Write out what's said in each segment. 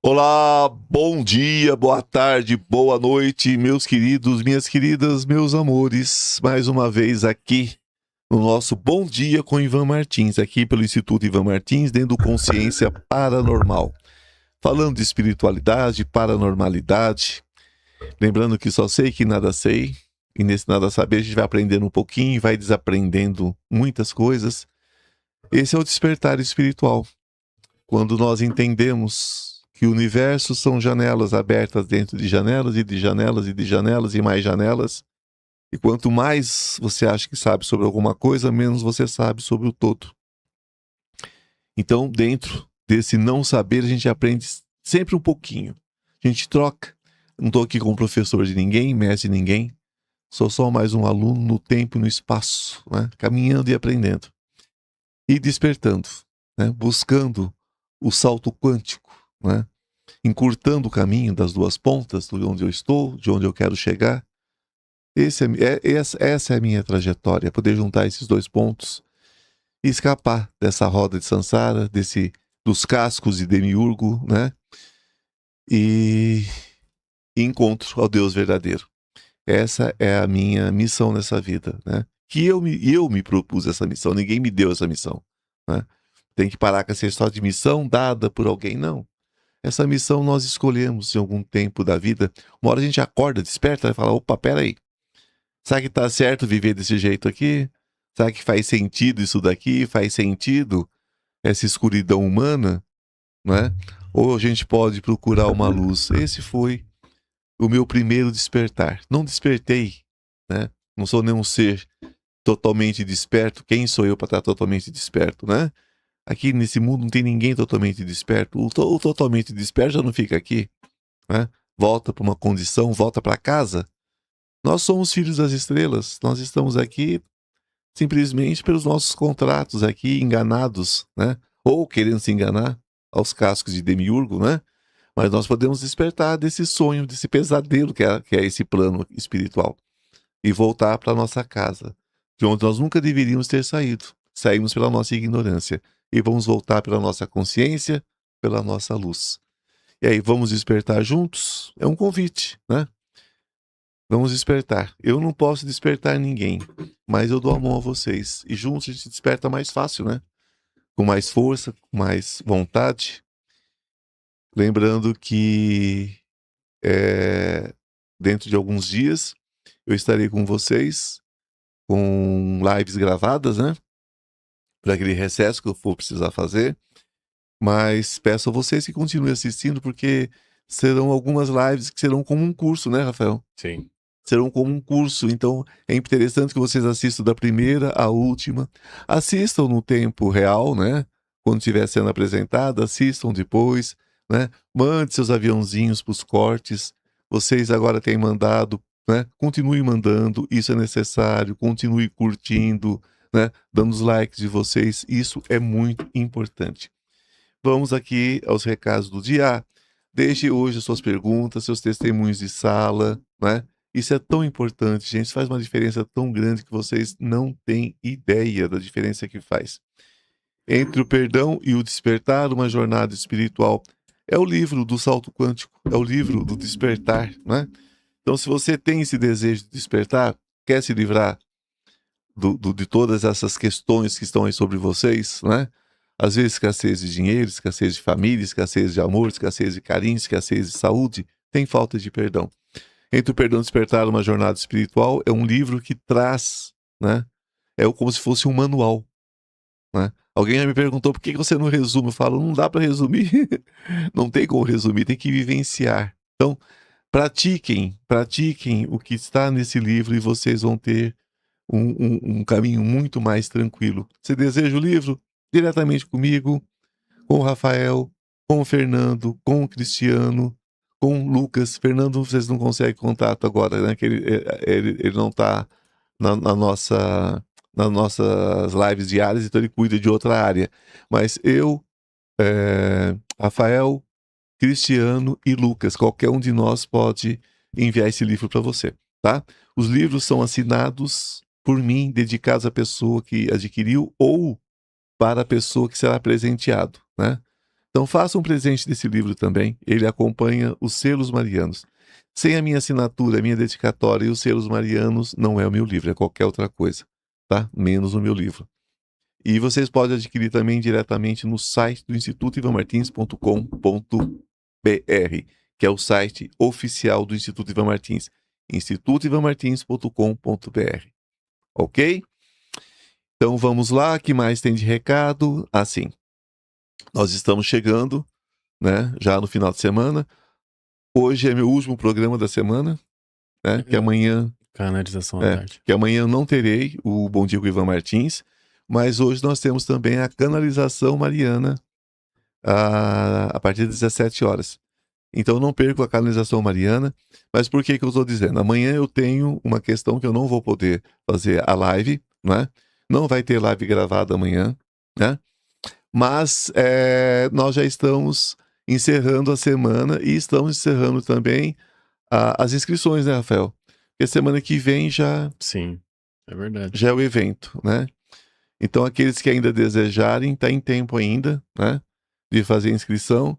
Olá, bom dia, boa tarde, boa noite, meus queridos, minhas queridas, meus amores. Mais uma vez aqui no nosso Bom Dia com Ivan Martins, aqui pelo Instituto Ivan Martins, dentro do Consciência Paranormal. Falando de espiritualidade, paranormalidade. Lembrando que só sei que nada sei, e nesse nada saber a gente vai aprendendo um pouquinho, vai desaprendendo muitas coisas. Esse é o despertar espiritual. Quando nós entendemos que o universo são janelas abertas dentro de janelas e de janelas e de janelas e mais janelas. E quanto mais você acha que sabe sobre alguma coisa, menos você sabe sobre o todo. Então, dentro desse não saber, a gente aprende sempre um pouquinho. A gente troca. Não estou aqui como professor de ninguém, mestre de ninguém. Sou só mais um aluno no tempo e no espaço, né? Caminhando e aprendendo. E despertando, né? Buscando o salto quântico, né? Encurtando o caminho das duas pontas, de onde eu estou, de onde eu quero chegar. Essa é a minha trajetória, poder juntar esses dois pontos e escapar dessa roda de Sansara, dos cascos de Demiurgo, né? E encontro ao Deus verdadeiro. Essa é a minha missão nessa vida, né? Que eu me propus essa missão, ninguém me deu essa missão, né? Tem que parar com essa história de missão dada por alguém, não. Essa missão nós escolhemos em algum tempo da vida. Uma hora a gente acorda, desperta e fala, opa, peraí, será que tá certo viver desse jeito aqui? Será que faz sentido isso daqui? Faz sentido essa escuridão humana, né? Ou a gente pode procurar uma luz? Esse foi o meu primeiro despertar. Não despertei, né? Não sou nenhum ser totalmente desperto. Quem sou eu para estar totalmente desperto, né? Aqui nesse mundo não tem ninguém totalmente desperto. O totalmente desperto já não fica aqui, né? Volta para uma condição, volta para casa. Nós somos filhos das estrelas. Nós estamos aqui simplesmente pelos nossos contratos aqui, enganados, né? Ou querendo se enganar aos cascos de Demiurgo, né? Mas nós podemos despertar desse sonho, desse pesadelo que é esse plano espiritual e voltar para nossa casa, de onde nós nunca deveríamos ter saído. Saímos pela nossa ignorância e vamos voltar pela nossa consciência, pela nossa luz. E aí, vamos despertar juntos? É um convite, né? Vamos despertar. Eu não posso despertar ninguém, mas eu dou a mão a vocês. E juntos a gente desperta mais fácil, né? Com mais força, com mais vontade. Lembrando que dentro de alguns dias eu estarei com vocês com lives gravadas, né? Para aquele recesso que eu for precisar fazer. Mas peço a vocês que continuem assistindo, porque serão algumas lives que serão como um curso, né, Rafael? Sim. Serão como um curso, então é interessante que vocês assistam da primeira à última. Assistam no tempo real, né? Quando estiver sendo apresentada, assistam depois, né? Mande seus aviãozinhos para os cortes. Vocês agora têm mandado, né? Continue mandando, isso é necessário. Continue curtindo, né? Dando os likes de vocês, isso é muito importante. Vamos aqui aos recados do dia. Deixe hoje suas perguntas, seus testemunhos de sala, né? Isso é tão importante, gente. Isso faz uma diferença tão grande que vocês não têm ideia da diferença que faz. Entre o perdão e o despertar, uma jornada espiritual. É o livro do salto quântico, é o livro do despertar, né? Então, se você tem esse desejo de despertar, quer se livrar de todas essas questões que estão aí sobre vocês, né? Às vezes escassez de dinheiro, escassez de família, escassez de amor, escassez de carinho, escassez de saúde, tem falta de perdão. Entre o Perdão e Despertar, uma jornada espiritual, é um livro que traz, né? É como se fosse um manual, né? Alguém já me perguntou por que você não resume. Eu falo, não dá para resumir. Não tem como resumir, tem que vivenciar. Então, pratiquem o que está nesse livro e vocês vão ter um caminho muito mais tranquilo. Você deseja o livro? Diretamente comigo, com o Rafael, com o Fernando, com o Cristiano, com o Lucas. Fernando, vocês não conseguem contato agora, né? Que ele não está nas nossas lives diárias, então ele cuida de outra área. Mas eu, Rafael, Cristiano e Lucas, qualquer um de nós pode enviar esse livro para você, tá? Os livros são assinados por mim, dedicados à pessoa que adquiriu ou para a pessoa que será presenteado, né? Então faça um presente desse livro também. Ele acompanha os selos marianos. Sem a minha assinatura, a minha dedicatória e os selos marianos, não é o meu livro, é qualquer outra coisa, tá? Menos o meu livro. E vocês podem adquirir também diretamente no site do institutoivanmartins.com.br, que é o site oficial do Instituto Ivan Martins, institutoivanmartins.com.br. Ok? Então vamos lá, o que mais tem de recado? Assim, nós estamos chegando, né, já no final de semana. Hoje é meu último programa da semana, né, que amanhã... Canalização à tarde. Que amanhã eu não terei o Bom Dia com o Ivan Martins, mas hoje nós temos também a canalização mariana a partir das 17 horas. Então não perco a canalização mariana. Mas por que eu estou dizendo? Amanhã eu tenho uma questão que eu não vou poder fazer a live, né? Não vai ter live gravada amanhã, né? Mas nós já estamos encerrando a semana e estamos encerrando também as inscrições, né, Rafael? Porque semana que vem Sim, é verdade. já é o evento, né? Então aqueles que ainda desejarem, tá em tempo ainda, né? De fazer a inscrição.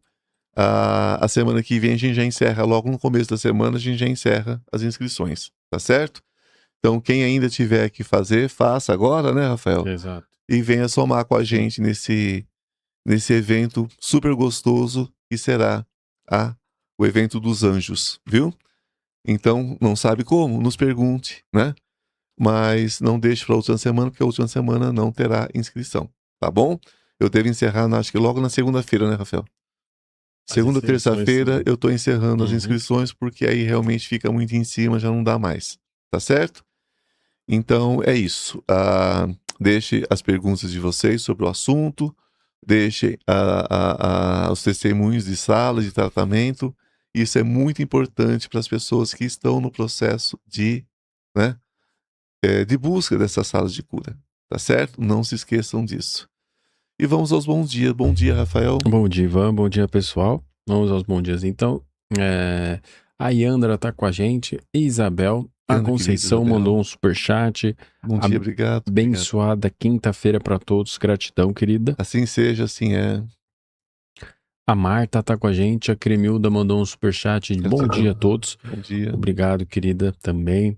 A semana que vem a gente já encerra, logo no começo da semana a gente já encerra as inscrições, tá certo? Então quem ainda tiver que fazer, faça agora, né, Rafael? Exato. E venha somar com a gente nesse evento super gostoso que será o evento dos anjos, viu? Então, não sabe como? Nos pergunte, né? Mas não deixe para a última semana, porque a última semana não terá inscrição, tá bom? Eu devo encerrar, acho que logo na segunda-feira, né, Rafael? Segunda, terça-feira eu tô encerrando as inscrições, porque aí realmente fica muito em cima, já não dá mais, tá certo? Então é isso. Deixe as perguntas de vocês sobre o assunto, deixe os testemunhos de sala de tratamento. Isso é muito importante para as pessoas que estão no processo de, né, de busca dessas salas de cura, tá certo? Não se esqueçam disso. E vamos aos bons dias. Bom dia, Rafael. Bom dia, Ivan. Bom dia, pessoal. Vamos aos bons dias. Então, a Yandra tá com a gente, Isabel, a Yandra, Conceição querida Isabel, mandou um superchat. Bom dia, obrigado. Abençoada quinta-feira para todos. Gratidão, querida. Assim seja, assim é. A Marta tá com a gente, a Cremilda mandou um superchat. Bom dia a todos. Bom dia. Obrigado, querida, também.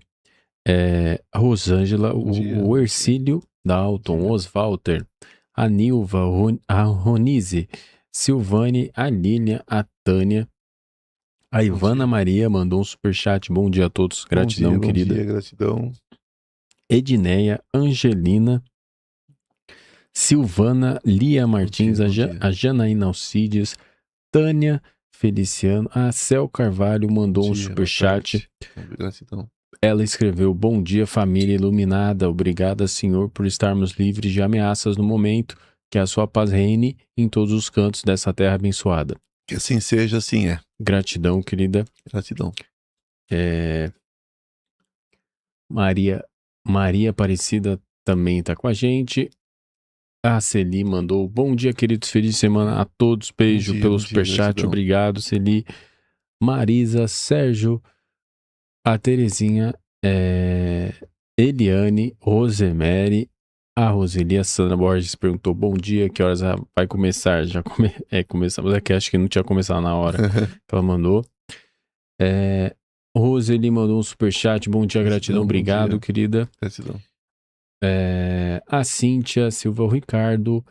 A Rosângela, o Ercílio Dalton, Oswalter, a Nilva, a Ronise, Silvane, a Lília, a Tânia, a Ivana Maria mandou um superchat. Bom dia a todos. Gratidão, querida. Bom dia, gratidão. Edneia, Angelina, Silvana, Lia Martins, a Janaína Alcides, Tânia Feliciano, a Cel Carvalho mandou um superchat. Gratidão. Ela escreveu: bom dia, família iluminada. Obrigada, Senhor, por estarmos livres de ameaças no momento. Que a sua paz reine em todos os cantos dessa terra abençoada. Que assim seja, assim é. Gratidão, querida. Gratidão. Maria Aparecida também está com a gente. A Celi mandou: bom dia, queridos. Feliz semana a todos. Beijo pelo superchat. Obrigado, Celi. Marisa, Sérgio, a Terezinha, Eliane, Rosemary, a Roseli, a Sandra Borges perguntou: bom dia, que horas vai começar? Já começamos aqui, acho que não tinha começado na hora que ela mandou. Roseli mandou um superchat: bom dia, gratidão, obrigado, dia. Querida. Gratidão. A Cíntia Silva, o Ricardo.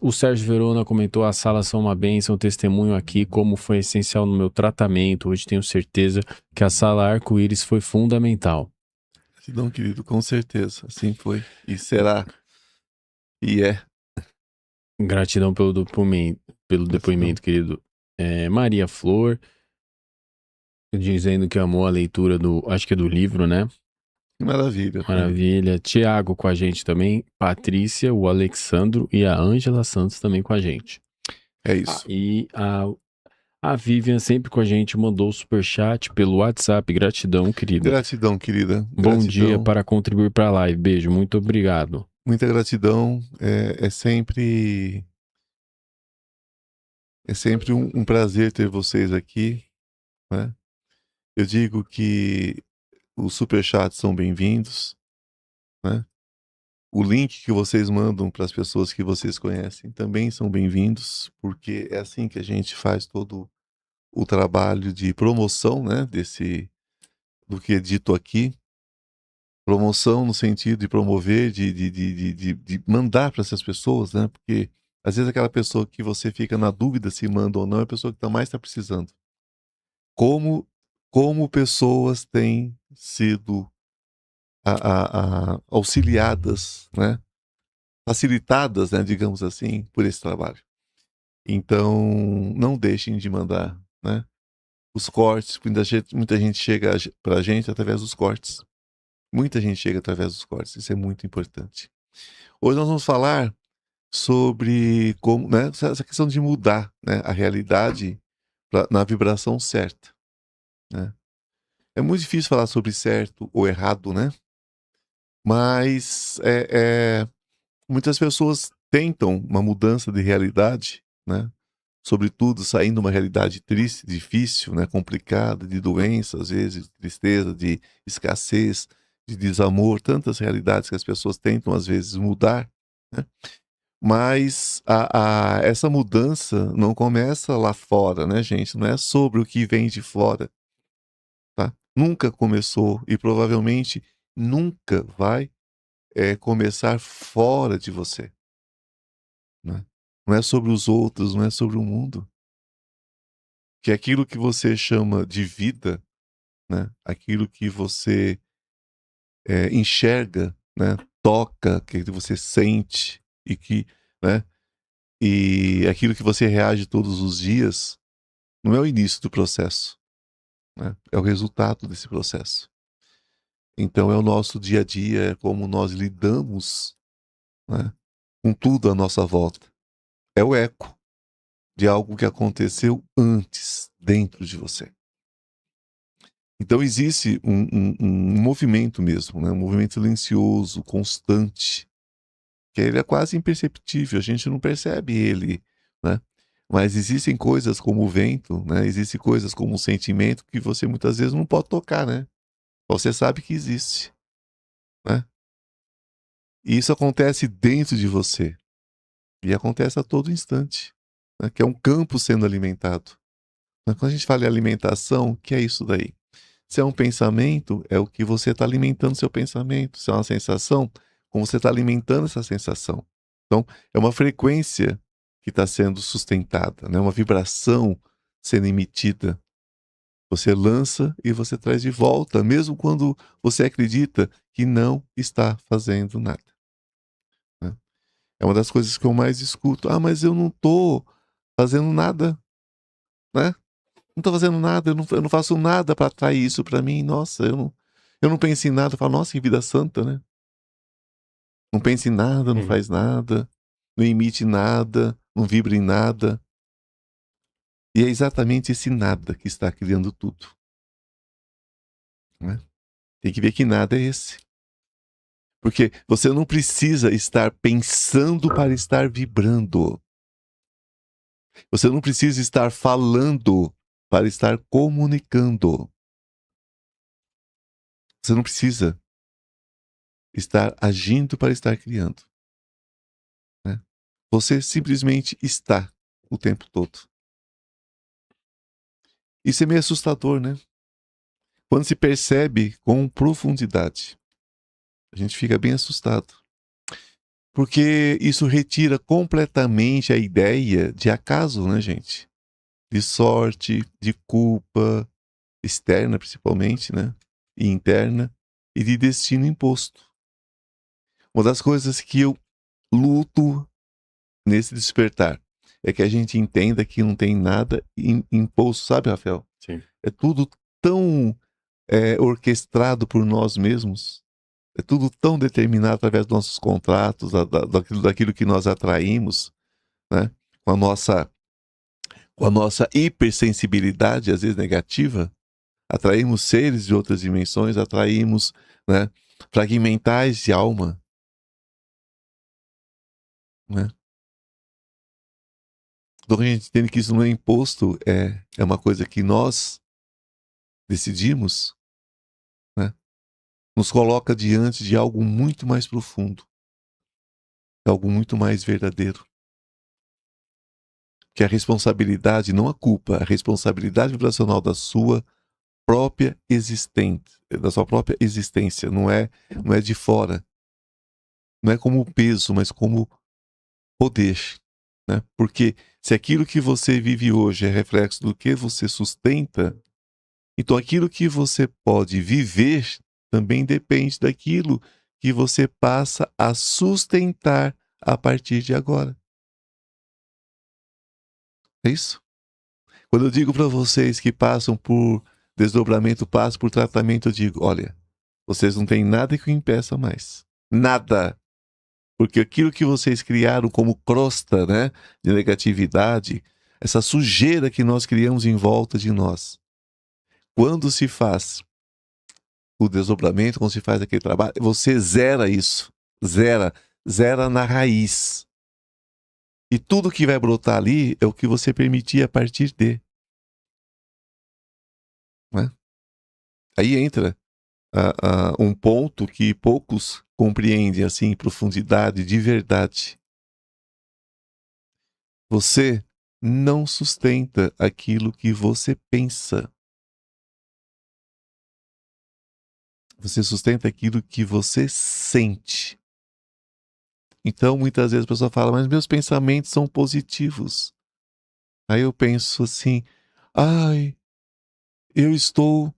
O Sérgio Verona comentou: as salas são uma bênção, testemunho aqui como foi essencial no meu tratamento. Hoje tenho certeza que a sala Arco-Íris foi fundamental. Gratidão, querido, com certeza. Assim foi. E será. E é. Gratidão pelo depoimento, querido. Maria Flor, dizendo que amou a leitura acho que é do livro, né? Que maravilha. Maravilha. Tiago com a gente também. Patrícia, o Alexandro e a Ângela Santos também com a gente. É isso. E a Vivian sempre com a gente, mandou o superchat pelo WhatsApp. Gratidão, querida. Gratidão, querida. Bom dia para contribuir para a live. Beijo, muito obrigado. Muita gratidão. É sempre um prazer ter vocês aqui, né? Eu digo que os superchats são bem-vindos, né? o link que vocês mandam para as pessoas que vocês conhecem também são bem-vindos, porque é assim que a gente faz todo o trabalho de promoção, né, do que é dito aqui. Promoção no sentido de promover, de mandar para essas pessoas, né? Porque às vezes aquela pessoa que você fica na dúvida se manda ou não é a pessoa que mais está precisando. Como pessoas têm sido auxiliadas, né? Facilitadas, né? Digamos assim, por esse trabalho. Então, não deixem de mandar, né? Os cortes, muita gente chega para a gente através dos cortes. Muita gente chega através dos cortes, isso é muito importante. Hoje nós vamos falar sobre como, né, essa questão de mudar, né, a realidade na vibração certa, né? É muito difícil falar sobre certo ou errado, né? Mas muitas pessoas tentam uma mudança de realidade, né? Sobretudo saindo de uma realidade triste, difícil, né, complicada, de doença, às vezes, de tristeza, de escassez, de desamor, tantas realidades que as pessoas tentam, às vezes, mudar, né? Mas essa mudança não começa lá fora, né, gente? Não é sobre o que vem de fora, tá? Nunca começou e provavelmente nunca vai começar fora de você, né? Não é sobre os outros, não é sobre o mundo. Que aquilo que você chama de vida, né? Aquilo que você enxerga, né? Toca, que você sente né? E aquilo que você reage todos os dias, não é o início do processo, né? É o resultado desse processo. Então é o nosso dia a dia, é como nós lidamos, né, com tudo à nossa volta. É o eco de algo que aconteceu antes, dentro de você. Então existe um movimento mesmo, né? Um movimento silencioso, constante, que ele é quase imperceptível, a gente não percebe ele, né? Mas existem coisas como o vento, né? Existem coisas como o sentimento que você muitas vezes não pode tocar, né? Você sabe que existe, né? E isso acontece dentro de você. E acontece a todo instante, né? Que é um campo sendo alimentado. Mas quando a gente fala em alimentação, o que é isso daí? Se é um pensamento, é o que você está alimentando seu pensamento. Se é uma sensação, como você está alimentando essa sensação. Então, é uma frequência que está sendo sustentada, né? Uma vibração sendo emitida. Você lança e você traz de volta, mesmo quando você acredita que não está fazendo nada, né? É uma das coisas que eu mais escuto. Ah, mas eu não estou fazendo nada, né? Não estou fazendo nada, eu não faço nada para atrair isso para mim. Nossa, eu não penso em nada. Eu falo, nossa, que vida santa, né? Não pensa em nada, não faz nada, não emite nada, não vibra em nada. E é exatamente esse nada que está criando tudo, né? Tem que ver que nada é esse. Porque você não precisa estar pensando para estar vibrando. Você não precisa estar falando para estar comunicando. Você não precisa estar agindo para estar criando, né? Você simplesmente está o tempo todo. Isso é meio assustador, né? Quando se percebe com profundidade, a gente fica bem assustado. Porque isso retira completamente a ideia de acaso, né, gente? De sorte, de culpa, externa principalmente, né? E interna, e de destino imposto. Uma das coisas que eu luto nesse despertar é que a gente entenda que não tem nada imposto, sabe, Rafael? Sim. É tudo tão orquestrado por nós mesmos. É tudo tão determinado através dos nossos contratos, daquilo que nós atraímos, né? Com a nossa hipersensibilidade, às vezes negativa, atraímos seres de outras dimensões, atraímos, né, fragmentais de alma, né? Então a gente entende que isso não é imposto, é uma coisa que nós decidimos, né? Nos coloca diante de algo muito mais profundo. é algo muito mais verdadeiro. Que a responsabilidade, não a culpa, a responsabilidade vibracional da sua própria existência, não é de fora. Não é como peso, mas como poder. Né? Porque se aquilo que você vive hoje é reflexo do que você sustenta, então aquilo que você pode viver também depende daquilo que você passa a sustentar a partir de agora. É isso? Quando eu digo para vocês que passam por desdobramento, passam por tratamento, eu digo, olha, vocês não têm nada que o impeça mais. Nada. Porque aquilo que vocês criaram como crosta, né, de negatividade, essa sujeira que nós criamos em volta de nós, quando se faz o desdobramento, quando se faz aquele trabalho, você zera isso. Zera na raiz. E tudo que vai brotar ali é o que você permitir a partir de. Né? Aí entra um ponto que poucos compreendem assim em profundidade, de verdade. Você não sustenta aquilo que você pensa. Você sustenta aquilo que você sente. Então, muitas vezes a pessoa fala, mas meus pensamentos são positivos. Aí eu penso assim, ai, eu estou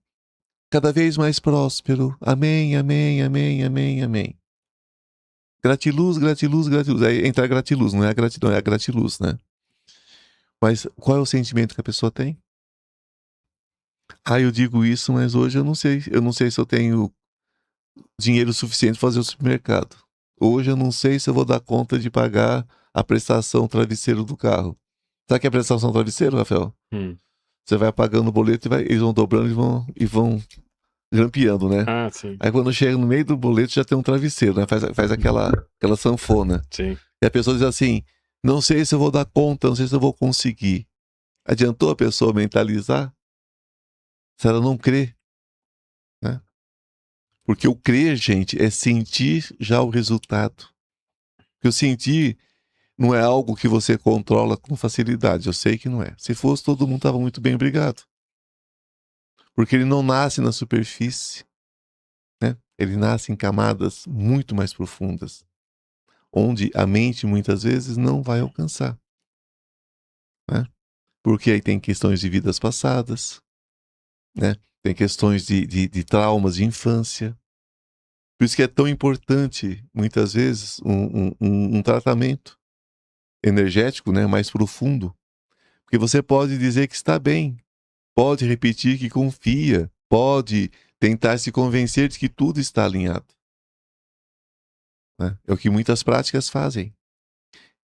cada vez mais próspero. Amém, amém, amém, amém, amém. Gratiluz, gratiluz, gratiluz. Aí entra a gratiluz, não é a gratidão, é a gratiluz, né? Mas qual é o sentimento que a pessoa tem? Ah, eu digo isso, mas hoje eu não sei. Eu não sei se eu tenho dinheiro suficiente para fazer o supermercado. Hoje eu não sei se eu vou dar conta de pagar a prestação travesseiro do carro. Sabe o que é prestação travesseiro, Rafael? Você vai pagando o boleto e eles vão dobrando e vão grampeando, né? Ah, sim. Aí quando chega no meio do boleto já tem um travesseiro, né? Faz aquela sanfona. Sim. E a pessoa diz assim, não sei se eu vou dar conta, não sei se eu vou conseguir. Adiantou a pessoa mentalizar? Se ela não crê, né? Porque o crer, gente, é sentir já o resultado. Porque o sentir não é algo que você controla com facilidade. Eu sei que não é. Se fosse, todo mundo estava muito bem, obrigado. Porque ele não nasce na superfície, né? Ele nasce em camadas muito mais profundas, onde a mente muitas vezes não vai alcançar, né? Porque aí tem questões de vidas passadas, né? Tem questões de traumas de infância. Por isso que é tão importante, muitas vezes, um tratamento energético, né, mais profundo. Porque você pode dizer que está bem, pode repetir que confia, pode tentar se convencer de que tudo está alinhado. Né? É o que muitas práticas fazem.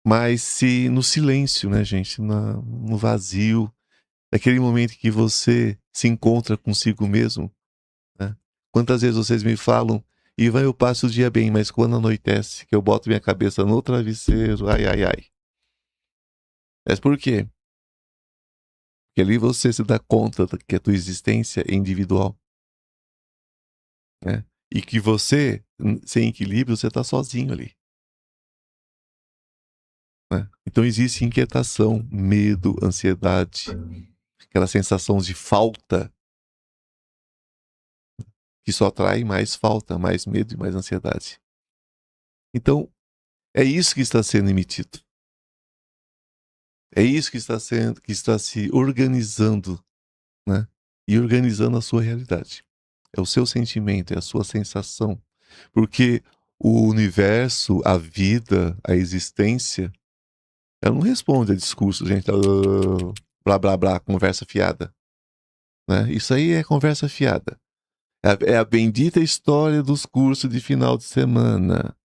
Mas se no silêncio, né, gente, no vazio, naquele momento que você se encontra consigo mesmo, né? Quantas vezes vocês me falam, Ivan, eu passo o dia bem, mas quando anoitece, que eu boto minha cabeça no travesseiro, ai, ai, ai. Mas por quê? Porque ali você se dá conta que a tua existência é individual. Né? E que você, sem equilíbrio, você está sozinho ali. Né? Então existe inquietação, medo, ansiedade, aquela sensação de falta que só trai mais falta, mais medo e mais ansiedade. Então, é isso que está sendo emitido. É isso que está se organizando, né? E organizando a sua realidade. É o seu sentimento, é a sua sensação. Porque o universo, a vida, a existência, ela não responde a discurso, gente. Blá, blá, blá, conversa fiada. Né? Isso aí é conversa fiada. É a bendita história dos cursos de final de semana.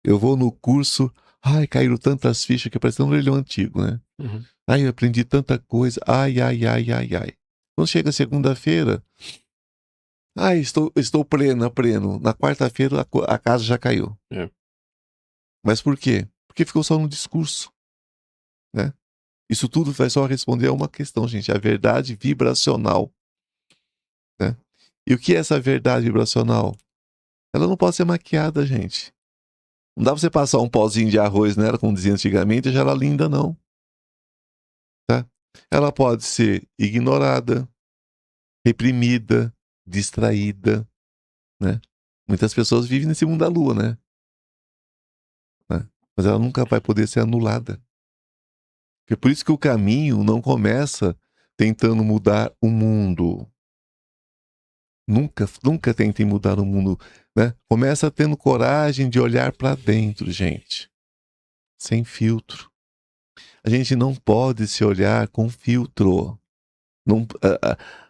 Eu vou no curso, ai, caíram tantas fichas que parece um leilão antigo, né? Uhum. Ai, eu aprendi tanta coisa, ai, ai, ai, ai, ai. Quando chega segunda-feira, ai, estou pleno. Na quarta-feira a casa já caiu. É. Mas por quê? Porque ficou só no discurso, né? Isso tudo vai só responder a uma questão, gente, a verdade vibracional, né? E o que é essa verdade vibracional? Ela não pode ser maquiada, gente. Não dá pra você passar um pozinho de arroz nela, como dizia antigamente, e já ela linda, não. Tá? Ela pode ser ignorada, reprimida, distraída, né? Muitas pessoas vivem nesse mundo da lua, né? Mas ela nunca vai poder ser anulada. É por isso que o caminho não começa tentando mudar o mundo. Nunca tentem mudar o mundo, né? Começa tendo coragem de olhar para dentro, gente. Sem filtro. A gente não pode se olhar com filtro. Não,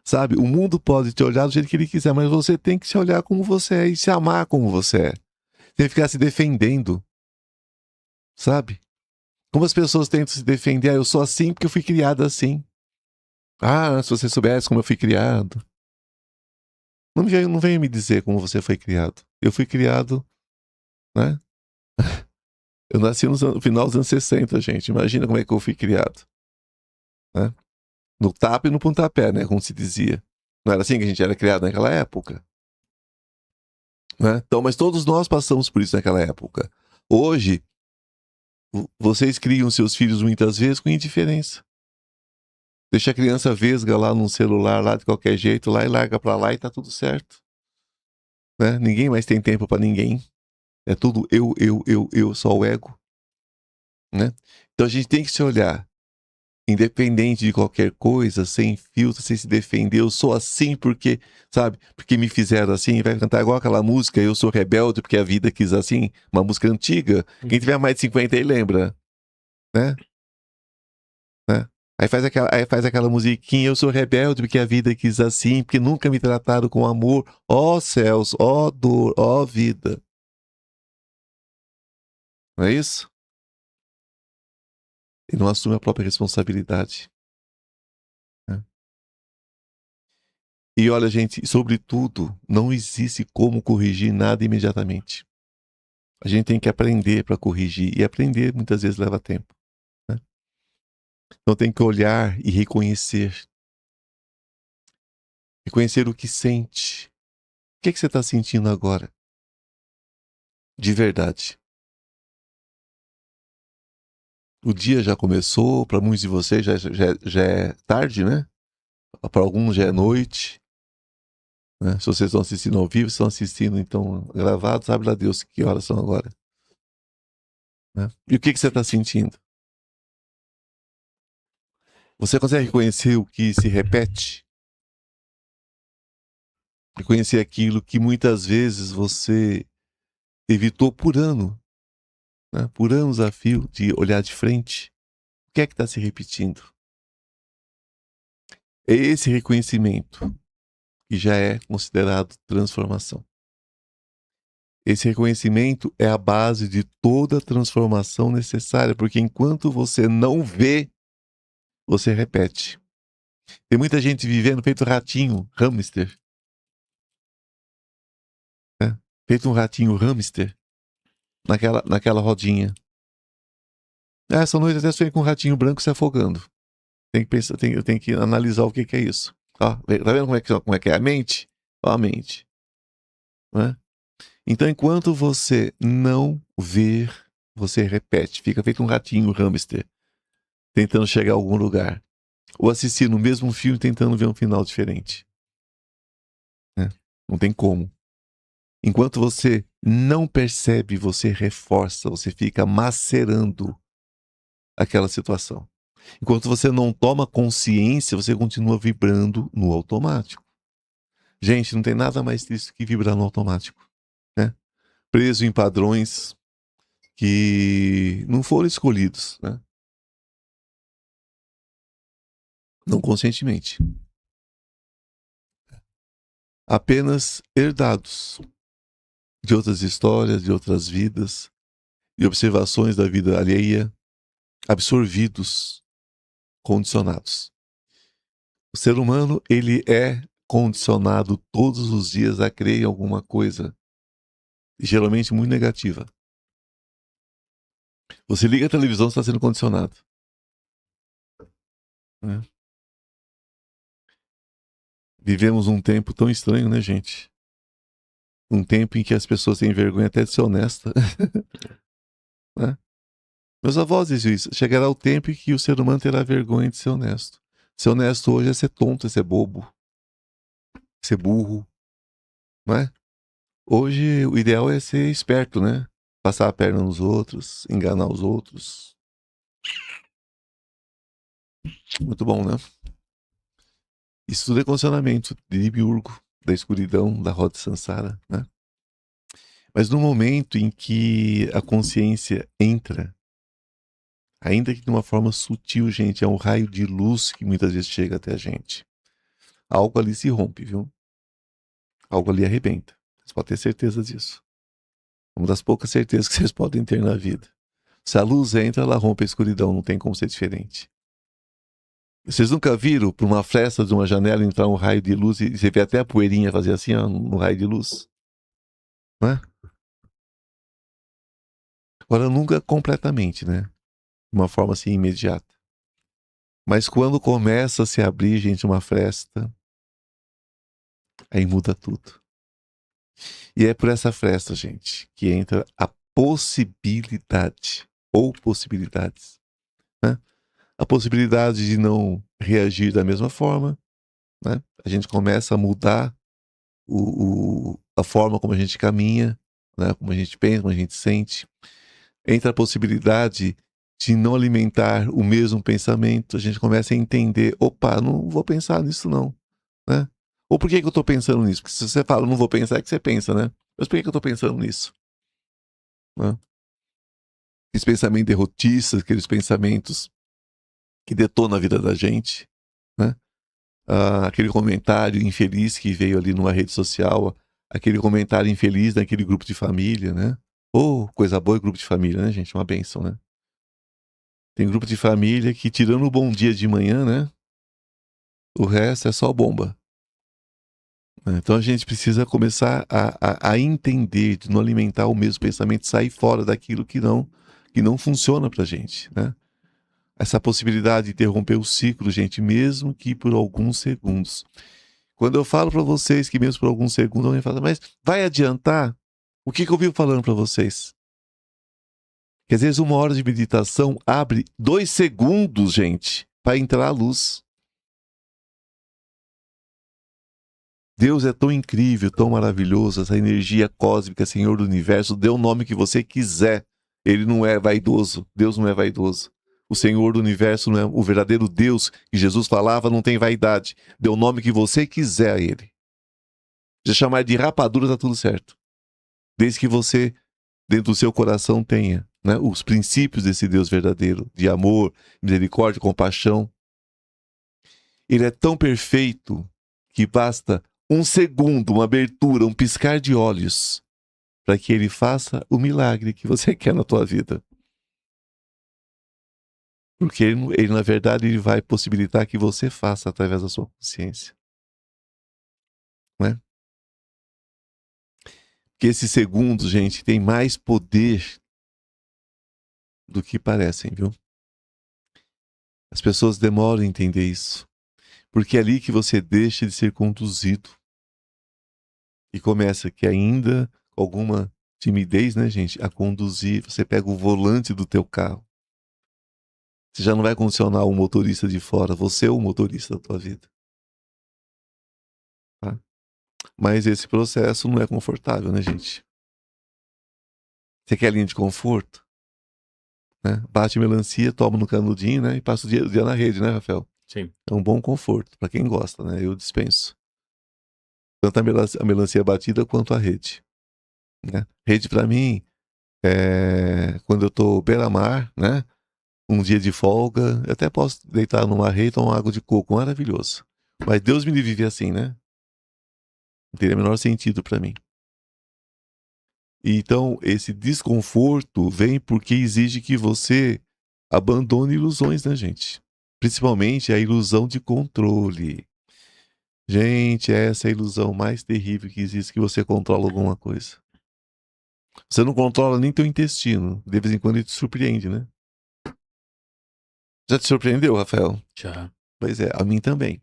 sabe, o mundo pode te olhar do jeito que ele quiser, mas você tem que se olhar como você é e se amar como você é. Sem ficar se defendendo. Sabe? Como as pessoas tentam se defender, eu sou assim porque eu fui criado assim. Se você soubesse como eu fui criado. Não venha me dizer como você foi criado. Eu fui criado, né? Eu nasci no final dos anos 60, gente. Imagina como é que eu fui criado. Né? No tapa e no pontapé, né? Como se dizia. Não era assim que a gente era criado naquela época? Né? Então, mas todos nós passamos por isso naquela época. Hoje, vocês criam seus filhos muitas vezes com indiferença. Deixa a criança vesga lá num celular, lá de qualquer jeito, lá e larga pra lá e tá tudo certo. Né? Ninguém mais tem tempo pra ninguém. É tudo eu, só o ego. Né? Então a gente tem que se olhar, independente de qualquer coisa, sem filtro, sem se defender. Eu sou assim porque, sabe, porque me fizeram assim. Vai cantar igual aquela música, Eu Sou Rebelde porque a vida quis assim, uma música antiga. Quem tiver mais de 50 aí lembra, né? Né? Aí faz aquela musiquinha, Eu sou rebelde porque a vida quis assim, porque nunca me trataram com amor. Ó céus, ó dor, ó vida. Não é isso? E não assume a própria responsabilidade. Né? E olha, gente, sobretudo, não existe como corrigir nada imediatamente. A gente tem que aprender para corrigir. E aprender muitas vezes leva tempo. Né? Então tem que olhar e reconhecer. Reconhecer o que sente. O que você está sentindo agora? De verdade. O dia já começou, para muitos de vocês já é tarde, né? Para alguns já é noite. Né? Se vocês estão assistindo ao vivo, estão assistindo então gravado, sabe lá Deus que horas são agora. Né? E o que você está sentindo? Você consegue reconhecer o que se repete? Reconhecer aquilo que muitas vezes você evitou por ano, né? Por anos a fio de olhar de frente. O que é que está se repetindo? É esse reconhecimento que já é considerado transformação. Esse reconhecimento é a base de toda a transformação necessária, porque enquanto você não vê, você repete. Tem muita gente vivendo feito ratinho, hamster. Né? Feito um ratinho hamster naquela rodinha. Essa noite até sonhei com um ratinho branco se afogando. Tem que pensar, eu tenho que analisar o que é isso. Ó, tá vendo como é que é a mente? Ó, a mente. Né? Então, enquanto você não ver, você repete. Fica feito um ratinho hamster, tentando chegar a algum lugar. Ou assistir no mesmo filme, tentando ver um final diferente. Né? Não tem como. Enquanto você não percebe, você reforça, você fica macerando aquela situação. Enquanto você não toma consciência, você continua vibrando no automático. Gente, não tem nada mais triste que vibrar no automático. Né? Preso em padrões que não foram escolhidos. Né? Não conscientemente. Apenas herdados de outras histórias, de outras vidas, de observações da vida alheia, absorvidos, condicionados. O ser humano, ele é condicionado todos os dias a crer em alguma coisa, geralmente muito negativa. Você liga a televisão, você está sendo condicionado. Né? Vivemos um tempo tão estranho, né, gente? Um tempo em que as pessoas têm vergonha até de ser honesta. Né? Meus avós diziam isso. Chegará o tempo em que o ser humano terá vergonha de ser honesto. Ser honesto hoje é ser tonto, é ser bobo, ser burro, não é? Hoje o ideal é ser esperto, né? Passar a perna nos outros, enganar os outros. Muito bom, né? Isso tudo é condicionamento de Demiurgo, da escuridão, da roda de Sansara, né? Mas no momento em que a consciência entra, ainda que de uma forma sutil, gente, é um raio de luz que muitas vezes chega até a gente. Algo ali se rompe, viu? Algo ali arrebenta. Vocês podem ter certeza disso. Uma das poucas certezas que vocês podem ter na vida. Se a luz entra, ela rompe a escuridão, não tem como ser diferente. Vocês nunca viram por uma fresta de uma janela entrar um raio de luz e você vê até a poeirinha fazer assim, ó, no raio de luz? Não é? Agora, nunca completamente, né? De uma forma assim imediata. Mas quando começa a se abrir, gente, uma fresta, aí muda tudo. E é por essa fresta, gente, que entra a possibilidade, ou possibilidades, né? A possibilidade de não reagir da mesma forma, né? A gente começa a mudar a forma como a gente caminha, né? Como a gente pensa, como a gente sente. Entra a possibilidade de não alimentar o mesmo pensamento. A gente começa a entender, opa, não vou pensar nisso não, né? Ou por que eu estou pensando nisso? Porque se você fala, não vou pensar, é que você pensa, né? Mas por que eu estou pensando nisso? Né? Aqueles pensamentos derrotistas, aqueles pensamentos que detonam a vida da gente, né? Aquele comentário infeliz que veio ali numa rede social, aquele comentário infeliz naquele grupo de família, né? Oh, coisa boa é grupo de família, né, gente? Uma bênção, né? Tem grupo de família que, tirando o bom dia de manhã, né? O resto é só bomba. Então a gente precisa começar a entender, de não alimentar o mesmo pensamento, sair fora daquilo que não funciona pra gente, né? Essa possibilidade de interromper o ciclo, gente, mesmo que por alguns segundos. Quando eu falo para vocês que mesmo por alguns segundos, alguém fala, mas vai adiantar? O que eu vivo falando para vocês? Que às vezes uma hora de meditação abre 2 segundos, gente, para entrar a luz. Deus é tão incrível, tão maravilhoso, essa energia cósmica, Senhor do Universo, dê o nome que você quiser. Ele não é vaidoso, Deus não é vaidoso. O Senhor do Universo não é o verdadeiro Deus que Jesus falava, não tem vaidade. Dê o nome que você quiser a ele. Se chamar de rapadura, tá tudo certo. Desde que você, dentro do seu coração, tenha, né, os princípios desse Deus verdadeiro, de amor, misericórdia, compaixão. Ele é tão perfeito que basta um segundo, uma abertura, um piscar de olhos para que ele faça o milagre que você quer na tua vida. Porque ele, na verdade, ele vai possibilitar que você faça através da sua consciência. Não é? Que esses segundos, gente, tem mais poder do que parecem, viu? As pessoas demoram a entender isso. Porque é ali que você deixa de ser conduzido. E começa que ainda, com alguma timidez, né, gente, a conduzir. Você pega o volante do teu carro. Você já não vai condicionar o motorista de fora. Você é o motorista da tua vida. Tá? Mas esse processo não é confortável, né, gente? Você quer linha de conforto? Né? Bate melancia, toma no canudinho, né? E passa o dia na rede, né, Rafael? Sim. É um bom conforto, para quem gosta, né? Eu dispenso. Tanto a melancia batida quanto a rede. Né? Rede, para mim, é quando eu tô beira-mar, né? Um dia de folga, eu até posso deitar numa rede e tomar água de coco, maravilhoso. Mas Deus me livre viver assim, né? Não teria o menor sentido para mim. Então, esse desconforto vem porque exige que você abandone ilusões, né, gente? Principalmente a ilusão de controle. Gente, essa é a ilusão mais terrível que existe, que você controla alguma coisa. Você não controla nem teu intestino. De vez em quando ele te surpreende, né? Já te surpreendeu, Rafael? Já. Pois é, a mim também.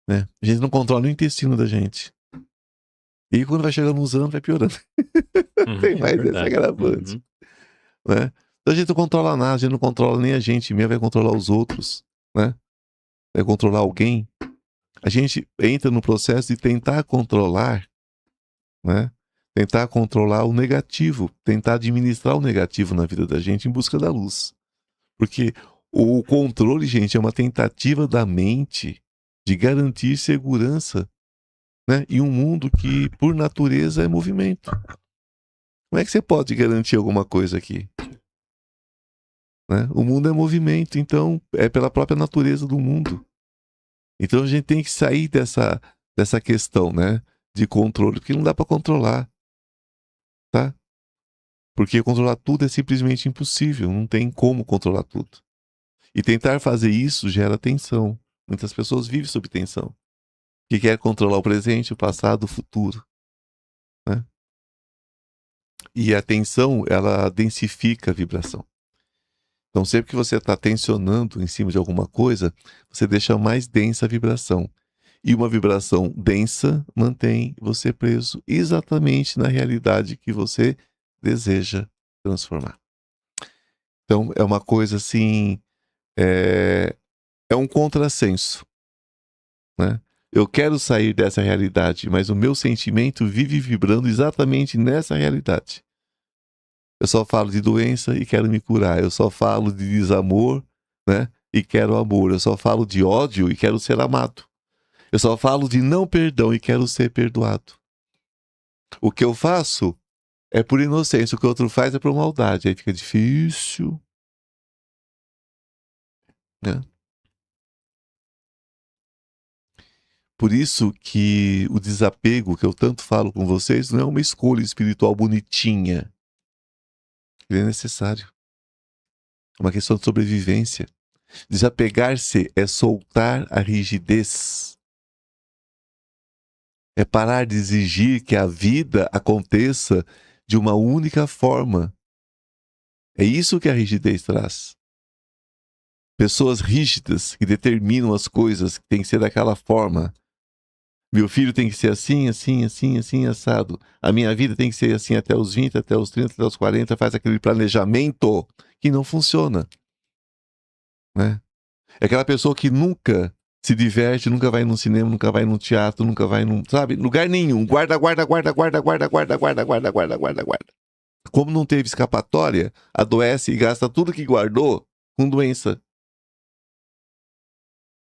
Né? A gente não controla nem o intestino da gente. E quando vai chegando uns anos, vai piorando. Tem mais esse agravante. Né? Então a gente não controla nada, a gente não controla nem a gente mesmo, vai controlar os outros, né? Vai controlar alguém. A gente entra no processo de tentar controlar, né? Tentar controlar o negativo, tentar administrar o negativo na vida da gente em busca da luz. Porque o controle, gente, é uma tentativa da mente de garantir segurança, né? Em um mundo que, por natureza, é movimento. Como é que você pode garantir alguma coisa aqui? Né? O mundo é movimento, então é pela própria natureza do mundo. Então a gente tem que sair dessa questão, né? De controle, porque não dá para controlar, tá? Porque controlar tudo é simplesmente impossível, não tem como controlar tudo. E tentar fazer isso gera tensão. Muitas pessoas vivem sob tensão. Que quer controlar o presente, o passado, o futuro. Né? E a tensão, ela densifica a vibração. Então, sempre que você está tensionando em cima de alguma coisa, você deixa mais densa a vibração. E uma vibração densa mantém você preso exatamente na realidade que você deseja transformar. Então, é uma coisa assim, é um contrassenso, né? Eu quero sair dessa realidade, mas o meu sentimento vive vibrando exatamente nessa realidade. Eu só falo de doença e quero me curar. Eu só falo de desamor, né? E quero amor. Eu só falo de ódio e quero ser amado. Eu só falo de não perdão e quero ser perdoado. O que eu faço é por inocência, o que o outro faz é por maldade. Aí fica difícil, né? Por isso que o desapego que eu tanto falo com vocês não é uma escolha espiritual bonitinha. Ele é necessário. É uma questão de sobrevivência. Desapegar-se é soltar a rigidez. É parar de exigir que a vida aconteça de uma única forma. É isso que a rigidez traz. Pessoas rígidas que determinam as coisas que tem que ser daquela forma. Meu filho tem que ser assim, assim, assim, assim, assado. A minha vida tem que ser assim até os 20, até os 30, até os 40. Faz aquele planejamento que não funciona. Né? É aquela pessoa que nunca se diverte, nunca vai num cinema, nunca vai num teatro, nunca vai num, sabe, lugar nenhum. Guarda, guarda, guarda, guarda, guarda, guarda, guarda, guarda, guarda, guarda, guarda. Como não teve escapatória, adoece e gasta tudo que guardou com doença.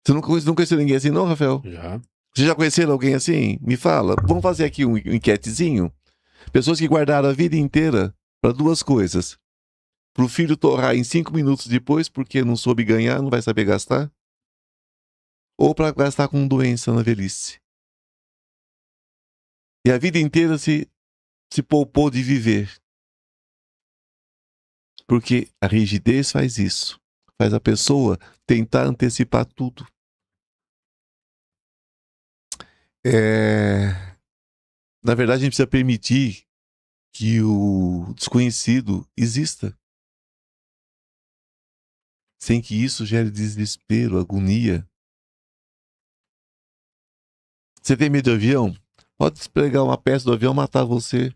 Você não conheceu ninguém assim, não, Rafael? Já. Você já conheceu alguém assim? Me fala. Vamos fazer aqui um enquetezinho. Pessoas que guardaram a vida inteira para duas coisas. Para o filho torrar em 5 minutos depois, porque não soube ganhar, não vai saber gastar. Ou para gastar com doença na velhice. E a vida inteira se poupou de viver. Porque a rigidez faz isso. Faz a pessoa tentar antecipar tudo. Na verdade, a gente precisa permitir que o desconhecido exista. Sem que isso gere desespero, agonia. Você tem medo de avião? Pode despegar uma peça do avião matar você.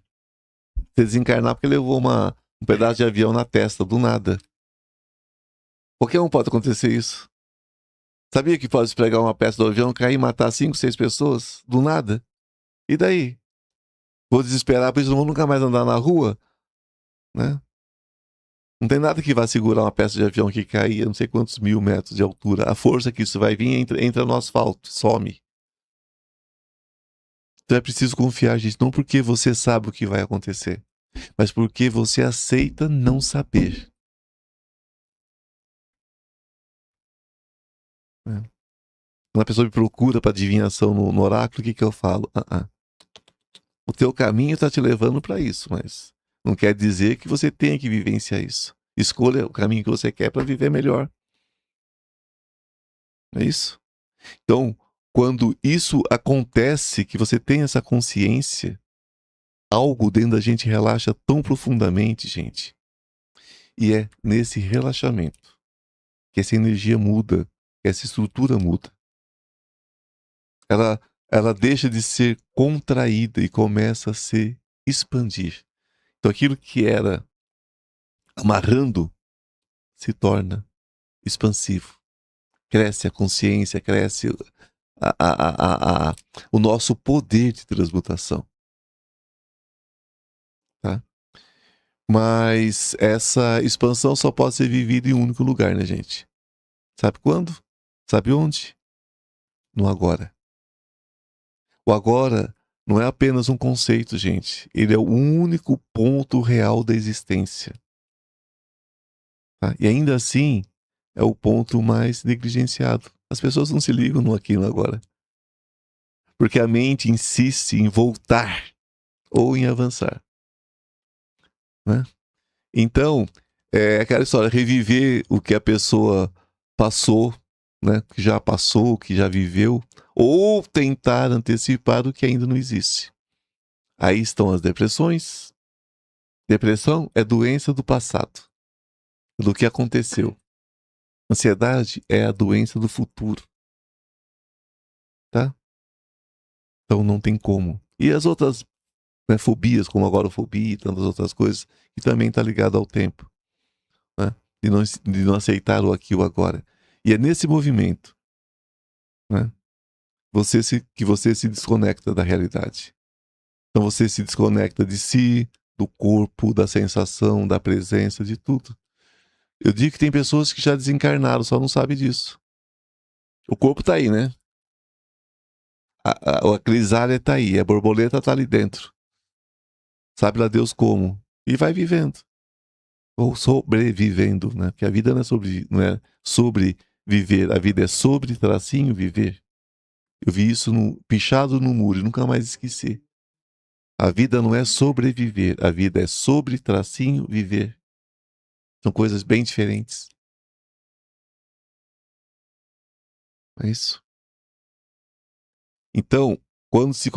Você desencarnar porque levou um pedaço de avião na testa, do nada. Qualquer um pode acontecer isso. Sabia que pode despegar uma peça do avião, cair e matar 5, 6 pessoas? Do nada. E daí? Vou desesperar, por isso não vou nunca mais andar na rua? Né? Não tem nada que vá segurar uma peça de avião que caia não sei quantos 1000 metros de altura. A força que isso vai vir entra no asfalto, some. Então é preciso confiar, gente, não porque você sabe o que vai acontecer, mas porque você aceita não saber. Quando a pessoa me procura para adivinhação no oráculo, o que eu falo? O teu caminho está te levando para isso, mas não quer dizer que você tenha que vivenciar isso. Escolha o caminho que você quer para viver melhor. É isso? Então, quando isso acontece, que você tem essa consciência, algo dentro da gente relaxa tão profundamente, gente. E é nesse relaxamento que essa energia muda, que essa estrutura muda. ela deixa de ser contraída e começa a se expandir. Então aquilo que era amarrando se torna expansivo. Cresce a consciência, cresce o nosso poder de transmutação. Tá? Mas essa expansão só pode ser vivida em um único lugar, né, gente? Sabe quando? Sabe onde? No agora. O agora não é apenas um conceito, gente. Ele é o único ponto real da existência. Tá? E ainda assim, é o ponto mais negligenciado. As pessoas não se ligam no aqui e no agora. Porque a mente insiste em voltar ou em avançar. Né? Então, é aquela história, reviver o que a pessoa passou, né? Que já passou, que já viveu, ou tentar antecipar o que ainda não existe. Aí estão as depressões. Depressão é doença do passado, do que aconteceu. Ansiedade é a doença do futuro. Tá? Então não tem como. E as outras, né, fobias, como agorafobia e tantas outras coisas, que também está ligado ao tempo. Né? De não aceitar o aqui e o agora. E é nesse movimento, né, que você se desconecta da realidade. Então você se desconecta de si, do corpo, da sensação, da presença, de tudo. Eu digo que tem pessoas que já desencarnaram, só não sabem disso. O corpo está aí, né? A crisália está aí, a borboleta está ali dentro. Sabe lá Deus como. E vai vivendo. Ou sobrevivendo, né? Porque a vida não é sobre viver, a vida é sobre tracinho viver. Eu vi isso pichado no muro e nunca mais esqueci. A vida não é sobreviver, a vida é sobre tracinho viver. São coisas bem diferentes. É isso. Então, quando se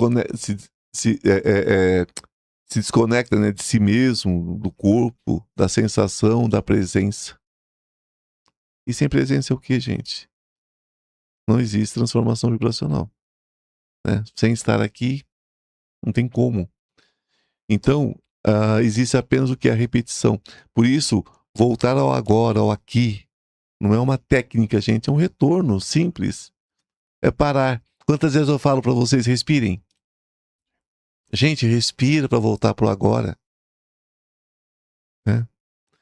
desconecta, né, de si mesmo, do corpo, da sensação, da presença. E sem presença é o que, gente? Não existe transformação vibracional. Né? Sem estar aqui, não tem como. Então, existe apenas o que é a repetição. Por isso, voltar ao agora, ao aqui, não é uma técnica, gente, é um retorno simples. É parar. Quantas vezes eu falo para vocês, respirem. Gente, respira para voltar para o agora. Né?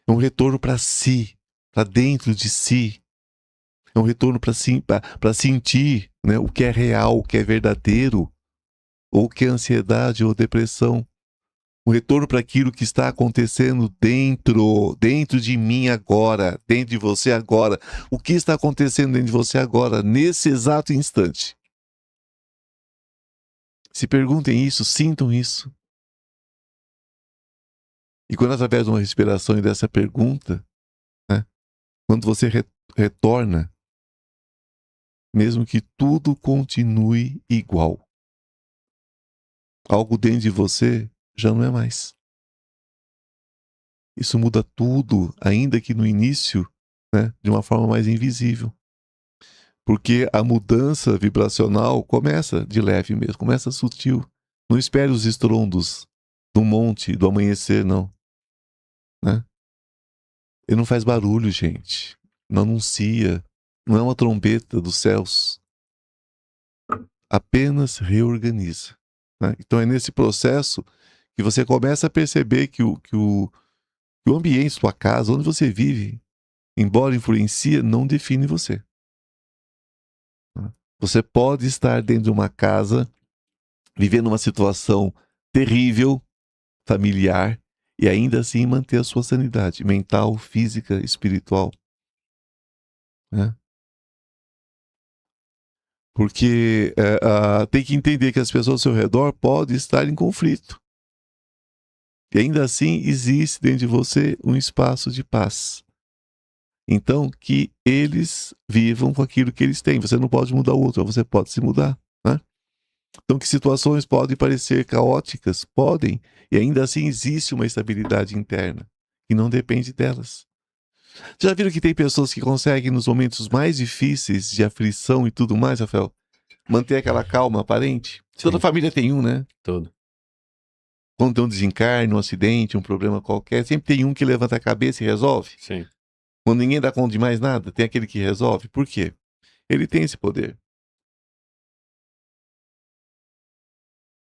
É um retorno para si, para dentro de si. É um retorno para sentir, né, o que é real, o que é verdadeiro, ou o que é ansiedade ou depressão. Um retorno para aquilo que está acontecendo dentro de mim agora, dentro de você agora. O que está acontecendo dentro de você agora, nesse exato instante? Se perguntem isso, sintam isso. E quando através de uma respiração e dessa pergunta, né, quando você retorna, mesmo que tudo continue igual, algo dentro de você já não é mais. Isso muda tudo, ainda que no início, né, de uma forma mais invisível. Porque a mudança vibracional começa de leve mesmo, começa sutil. Não espere os estrondos do monte, do amanhecer, não. Né? Ele não faz barulho, gente. Não anuncia. Não é uma trombeta dos céus. Apenas reorganiza. Né? Então é nesse processo que você começa a perceber que o ambiente, sua casa, onde você vive, embora influencie, não define você. Você pode estar dentro de uma casa, vivendo uma situação terrível, familiar, e ainda assim manter a sua sanidade mental, física, espiritual. Né? Porque tem que entender que as pessoas ao seu redor podem estar em conflito. E ainda assim existe dentro de você um espaço de paz. Então, que eles vivam com aquilo que eles têm. Você não pode mudar o outro, você pode se mudar. Né? Então, que situações podem parecer caóticas? Podem. E ainda assim existe uma estabilidade interna, que não depende delas. Já viram que tem pessoas que conseguem, nos momentos mais difíceis de aflição e tudo mais, Rafael, manter aquela calma aparente. Toda família tem um, né? Todo. Quando tem um desencarne, um acidente, um problema qualquer, sempre tem um que levanta a cabeça e resolve. Sim. Quando ninguém dá conta de mais nada, tem aquele que resolve. Por quê? Ele tem esse poder.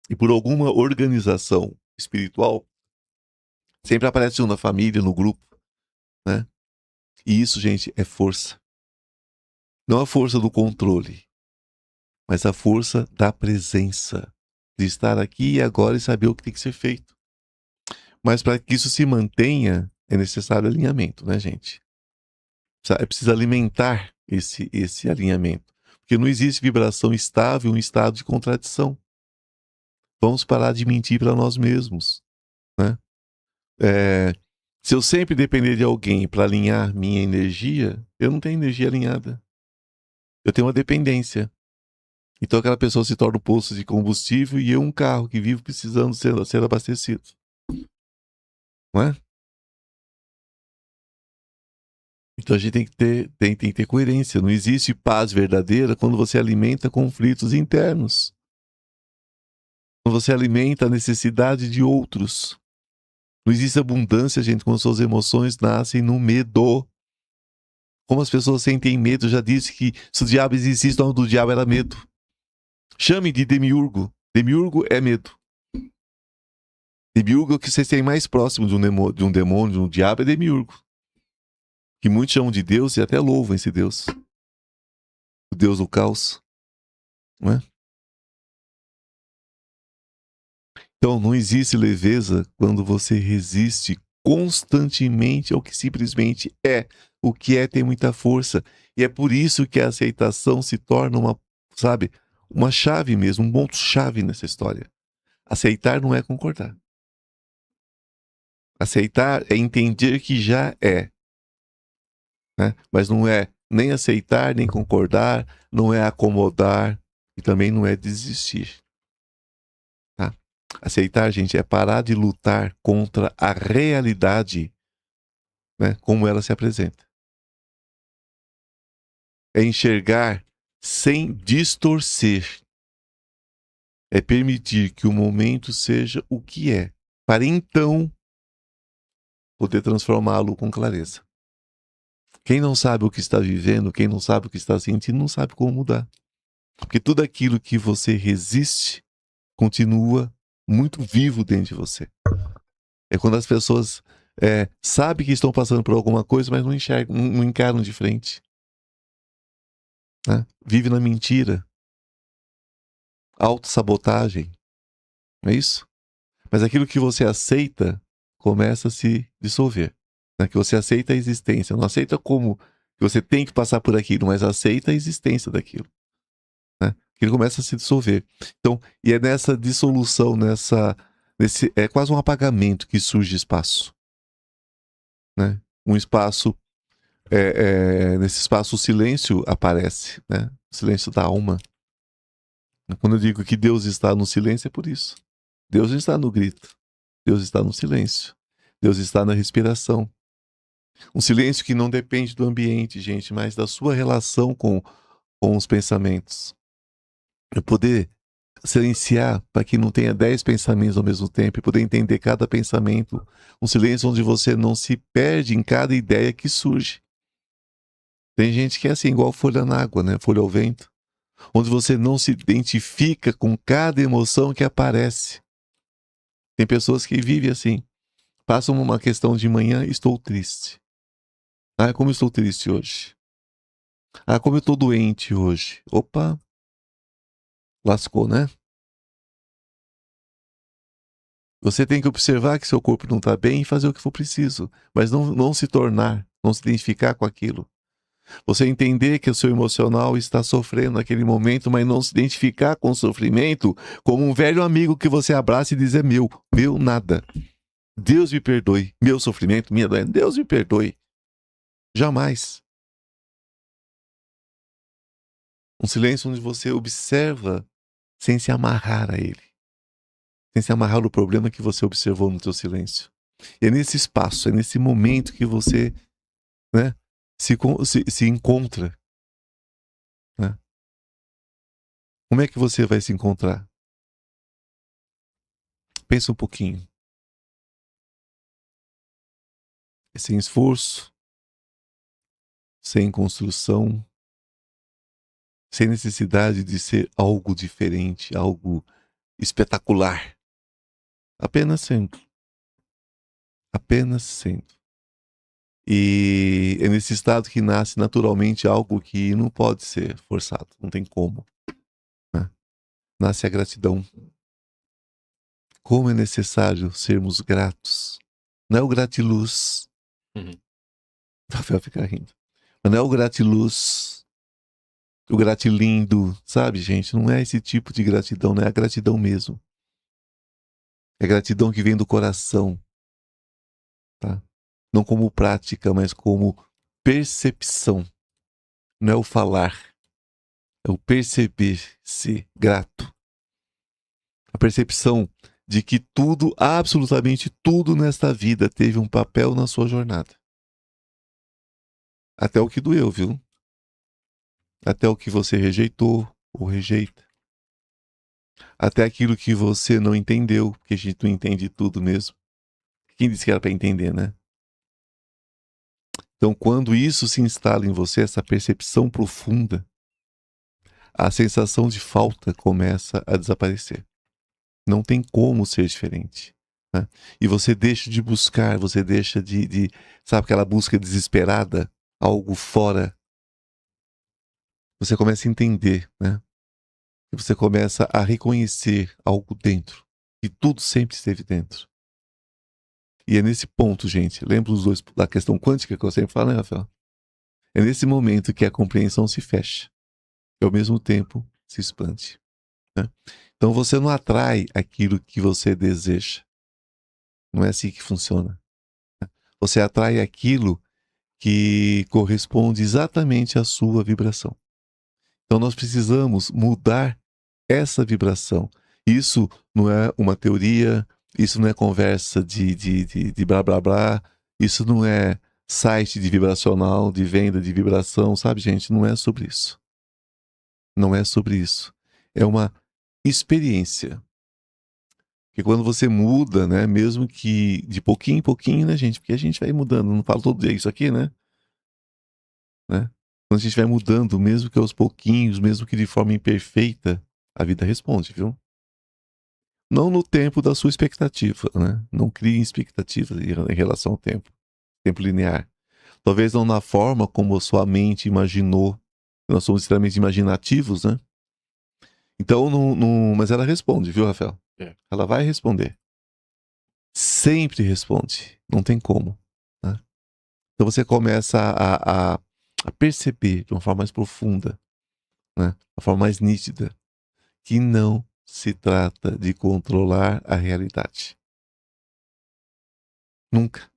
E por alguma organização espiritual, sempre aparece um na família, no grupo, né? E isso, gente, é força. Não a força do controle, mas a força da presença. De estar aqui e agora e saber o que tem que ser feito. Mas para que isso se mantenha, é necessário alinhamento, né, gente? É preciso alimentar esse alinhamento. Porque não existe vibração estável em um estado de contradição. Vamos parar de mentir para nós mesmos, né? Se eu sempre depender de alguém para alinhar minha energia, eu não tenho energia alinhada. Eu tenho uma dependência. Então aquela pessoa se torna um poço de combustível e eu um carro que vivo precisando ser abastecido. Não é? Então a gente tem que ter coerência. Não existe paz verdadeira quando você alimenta conflitos internos. Quando você alimenta a necessidade de outros. Não existe abundância, gente, quando suas emoções nascem no medo. Como as pessoas sentem medo, eu já disse que se o diabo existisse, o nome do diabo era medo. Chame de demiurgo. Demiurgo é medo. Demiurgo é o que vocês têm mais próximo de um demônio, de um diabo, é demiurgo. Que muitos chamam de Deus e até louvam esse Deus. O Deus do caos. Não é? Então, não existe leveza quando você resiste constantemente ao que simplesmente é. O que é tem muita força. E é por isso que a aceitação se torna uma chave mesmo, um ponto-chave nessa história. Aceitar não é concordar. Aceitar é entender que já é. Né? Mas não é nem aceitar, nem concordar, não é acomodar e também não é desistir. Tá? Aceitar, gente, é parar de lutar contra a realidade, né, como ela se apresenta. É enxergar sem distorcer. É permitir que o momento seja o que é, para então poder transformá-lo com clareza. Quem não sabe o que está vivendo, quem não sabe o que está sentindo, não sabe como mudar. Porque tudo aquilo que você resiste continua muito vivo dentro de você. É quando as pessoas sabem que estão passando por alguma coisa, mas não enxergam, não encaram de frente. Né? Vive na mentira. Autossabotagem. Não é isso? Mas aquilo que você aceita começa a se dissolver. Né? Que você aceita a existência. Não aceita como que você tem que passar por aquilo, mas aceita a existência daquilo. Né? Aquilo começa a se dissolver. Então, e é nessa dissolução, é quase um apagamento que surge espaço. Né? Um espaço, nesse espaço o silêncio aparece, né? O silêncio da alma. Quando eu digo que Deus está no silêncio, é por isso. Deus não está no grito. Deus está no silêncio. Deus está na respiração. Um silêncio que não depende do ambiente, gente, mas da sua relação com os pensamentos. Eu poder silenciar para que não tenha 10 pensamentos ao mesmo tempo e poder entender cada pensamento. Um silêncio onde você não se perde em cada ideia que surge. Tem gente que é assim, igual folha na água, né? Folha ao vento. Onde você não se identifica com cada emoção que aparece. Tem pessoas que vivem assim. Passam uma questão de manhã, estou triste. Ah, como eu estou triste hoje. Ah, como eu estou doente hoje. Opa, lascou, né? Você tem que observar que seu corpo não está bem e fazer o que for preciso. Mas não se tornar, não se identificar com aquilo. Você entender que o seu emocional está sofrendo naquele momento, mas não se identificar com o sofrimento como um velho amigo que você abraça e diz é meu nada. Deus me perdoe. Meu sofrimento, minha doença, Deus me perdoe. Jamais. Um silêncio onde você observa sem se amarrar a ele. Sem se amarrar no problema que você observou no seu silêncio. E é nesse espaço, é nesse momento que você, né, se encontra. Né? Como é que você vai se encontrar? Pensa um pouquinho. Sem esforço, sem construção, sem necessidade de ser algo diferente, algo espetacular. Apenas sendo. Apenas sendo. E é nesse estado que nasce naturalmente algo que não pode ser forçado, não tem como. Né? Nasce a gratidão. Como é necessário sermos gratos. Não é o gratiluz. O Rafael fica rindo. Mas não é o gratiluz, o gratilindo, sabe, gente? Não é esse tipo de gratidão, não é a gratidão mesmo. É gratidão que vem do coração. Tá? Não como prática, mas como percepção. Não é o falar, é o perceber-se grato. A percepção de que tudo, absolutamente tudo nesta vida teve um papel na sua jornada. Até o que doeu, viu? Até o que você rejeitou ou rejeita. Até aquilo que você não entendeu, porque a gente não entende tudo mesmo. Quem disse que era para entender, né? Então, quando isso se instala em você, essa percepção profunda, a sensação de falta começa a desaparecer. Não tem como ser diferente. Né? E você deixa de buscar, você deixa de sabe aquela busca desesperada, algo fora. Você começa a entender, né? E você começa a reconhecer algo dentro. E tudo sempre esteve dentro. E é nesse ponto, gente, lembra os dois da questão quântica que eu sempre falo, né, Rafael? É nesse momento que a compreensão se fecha e ao mesmo tempo se expande. Né? Então você não atrai aquilo que você deseja. Não é assim que funciona. Você atrai aquilo que corresponde exatamente à sua vibração. Então nós precisamos mudar essa vibração. Isso não é uma teoria, isso não é conversa de blá blá blá, isso não é site de vibracional, de venda de vibração, sabe, gente? Não é sobre isso. Não é sobre isso. É uma experiência. Porque quando você muda, né, mesmo que de pouquinho em pouquinho, né, gente? Porque a gente vai mudando, não falo todo dia isso aqui, né? Quando a gente vai mudando, mesmo que aos pouquinhos, mesmo que de forma imperfeita, a vida responde, viu? Não no tempo da sua expectativa, né? Não crie expectativas em relação ao tempo linear. Talvez não na forma como a sua mente imaginou. Nós somos extremamente imaginativos, né? Então, mas ela responde, viu, Rafael? É. Ela vai responder. Sempre responde. Não tem como. Né? Então você começa a perceber de uma forma mais profunda, né? Uma forma mais nítida, que não se trata de controlar a realidade. Nunca.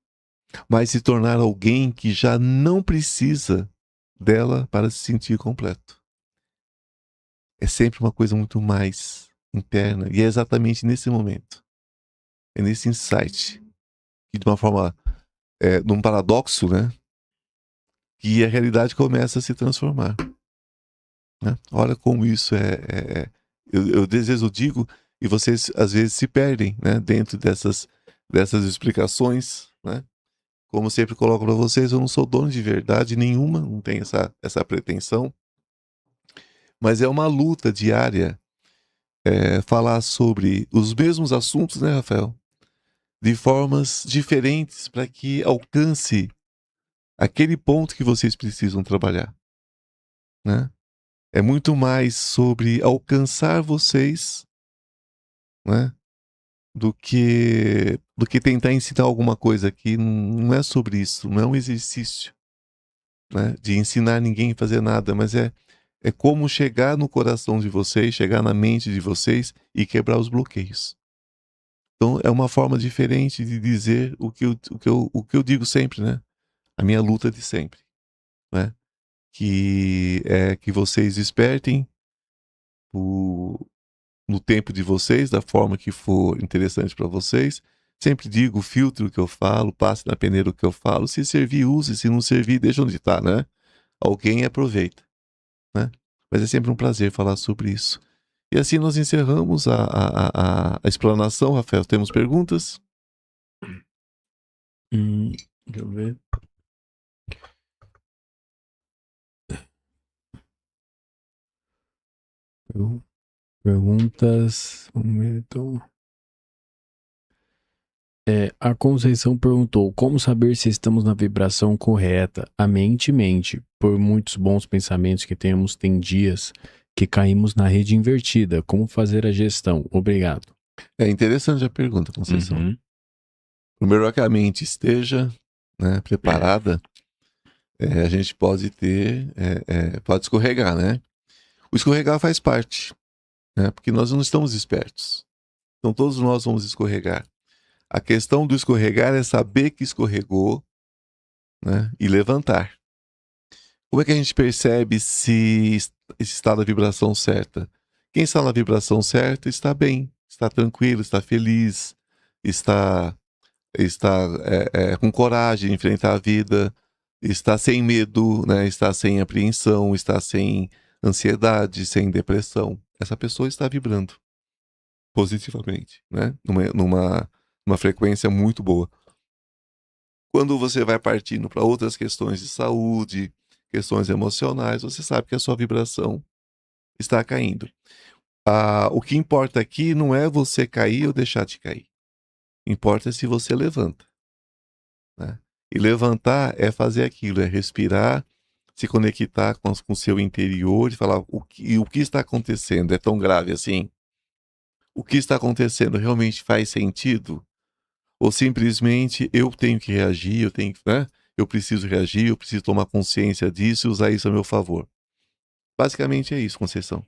Mas se tornar alguém que já não precisa dela para se sentir completo. É sempre uma coisa muito mais interna. E é exatamente nesse momento, é nesse insight, que de uma forma, num paradoxo, né? Que a realidade começa a se transformar. Né? Olha como isso eu às vezes eu digo, e vocês às vezes se perdem, né? Dentro dessas explicações, né? Como sempre coloco para vocês, eu não sou dono de verdade nenhuma, não tenho essa pretensão. Mas é uma luta diária falar sobre os mesmos assuntos, né, Rafael? De formas diferentes para que alcance aquele ponto que vocês precisam trabalhar. Né? É muito mais sobre alcançar vocês, né? Do que tentar ensinar alguma coisa aqui. Não é sobre isso, não é um exercício, né? De ensinar ninguém a fazer nada, mas é como chegar no coração de vocês, chegar na mente de vocês e quebrar os bloqueios. Então é uma forma diferente de dizer o que eu digo sempre, né? A minha luta de sempre, né? Que é que vocês despertem no tempo de vocês, da forma que for interessante para vocês. Sempre digo, filtre o que eu falo, passe na peneira o que eu falo. Se servir, use. Se não servir, deixa onde está, né? Alguém aproveita, né? Mas é sempre um prazer falar sobre isso. E assim nós encerramos a explanação. Rafael, temos perguntas? Deixa eu ver. Perguntas. Vamos ver, então. A Conceição perguntou: como saber se estamos na vibração correta? A mente mente. Por muitos bons pensamentos que temos, tem dias que caímos na rede invertida. Como fazer a gestão? Obrigado. É interessante a pergunta, Conceição. Primeiro que a mente esteja, né, preparada, a gente pode pode escorregar, né? O escorregar faz parte, né? Porque nós não estamos espertos. Então todos nós vamos escorregar. A questão do escorregar é saber que escorregou, né, e levantar. Como é que a gente percebe se está na vibração certa? Quem está na vibração certa está bem, está tranquilo, está feliz, está com coragem de enfrentar a vida, está sem medo, né, está sem apreensão, está sem ansiedade, sem depressão. Essa pessoa está vibrando positivamente, né, numa frequência muito boa. Quando você vai partindo para outras questões de saúde, questões emocionais, você sabe que a sua vibração está caindo. O que importa aqui não é você cair ou deixar de cair. Importa se você levanta, né? E levantar é fazer aquilo, é respirar, se conectar com o seu interior e falar o que está acontecendo. É tão grave assim? O que está acontecendo realmente faz sentido? Ou simplesmente eu tenho que reagir, né? Eu preciso reagir, eu preciso tomar consciência disso e usar isso a meu favor. Basicamente é isso, Conceição.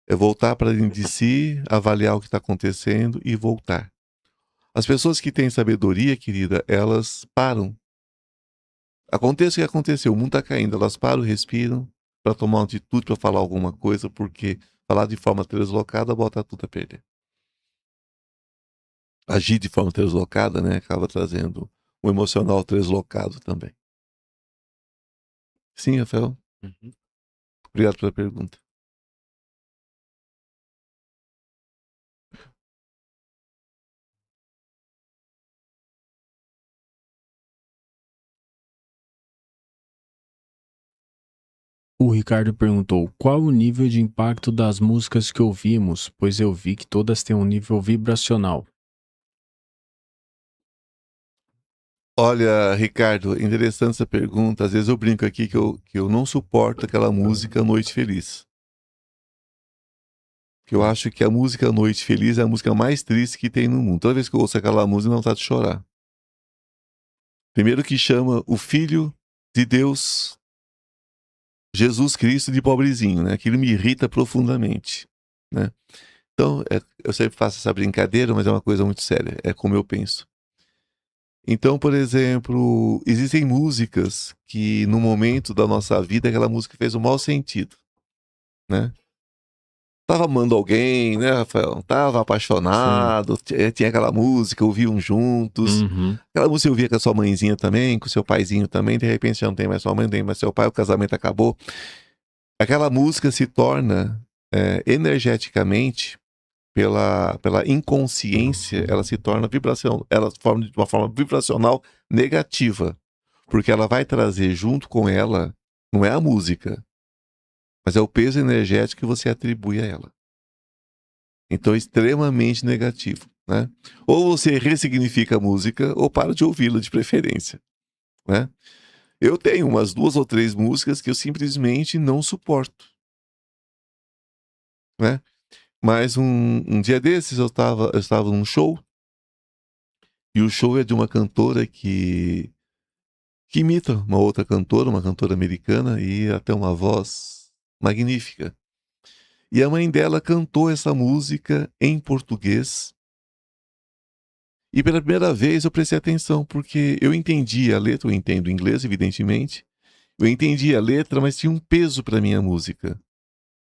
É voltar para dentro de si, avaliar o que está acontecendo e voltar. As pessoas que têm sabedoria, querida, elas param. Aconteça o que aconteceu, o mundo está caindo, elas param, respiram para tomar uma atitude, para falar alguma coisa, porque falar de forma deslocada bota tudo a perder. Agir de forma deslocada, né, acaba trazendo um emocional deslocado também. Sim, Rafael? Obrigado pela pergunta. O Ricardo perguntou: qual o nível de impacto das músicas que ouvimos? Pois eu vi que todas têm um nível vibracional. Olha, Ricardo, interessante essa pergunta. Às vezes eu brinco aqui que eu não suporto aquela música Noite Feliz. Que eu acho que a música Noite Feliz é a música mais triste que tem no mundo. Toda vez que eu ouço aquela música, não vontade de chorar. Primeiro que chama o Filho de Deus, Jesus Cristo, de pobrezinho, né? Aquilo me irrita profundamente, né? Então, eu sempre faço essa brincadeira, mas é uma coisa muito séria. É como eu penso. Então, por exemplo, existem músicas que no momento da nossa vida aquela música fez um mau sentido, né? Tava amando alguém, né, Rafael? Tava apaixonado, tinha aquela música, ouviam juntos. Aquela música eu ouvia com a sua mãezinha também, com o seu paizinho também, de repente já não tem mais sua mãe, não tem mais seu pai, o casamento acabou. Aquela música se torna energeticamente, pela inconsciência, ela se torna vibração, ela se forma de uma forma vibracional negativa, porque ela vai trazer junto com ela, não é a música, mas é o peso energético que você atribui a ela. Então é extremamente negativo, né? Ou você ressignifica a música, ou para de ouvi-la de preferência, né? Eu tenho umas 2 ou 3 músicas que eu simplesmente não suporto, né? Mas um dia desses eu estava num show, e o show é de uma cantora que imita uma outra cantora, uma cantora americana, e até uma voz magnífica. E a mãe dela cantou essa música em português. E pela primeira vez eu prestei atenção, porque eu entendi a letra, eu entendo inglês, evidentemente. Eu entendi a letra, mas tinha um peso para minha música.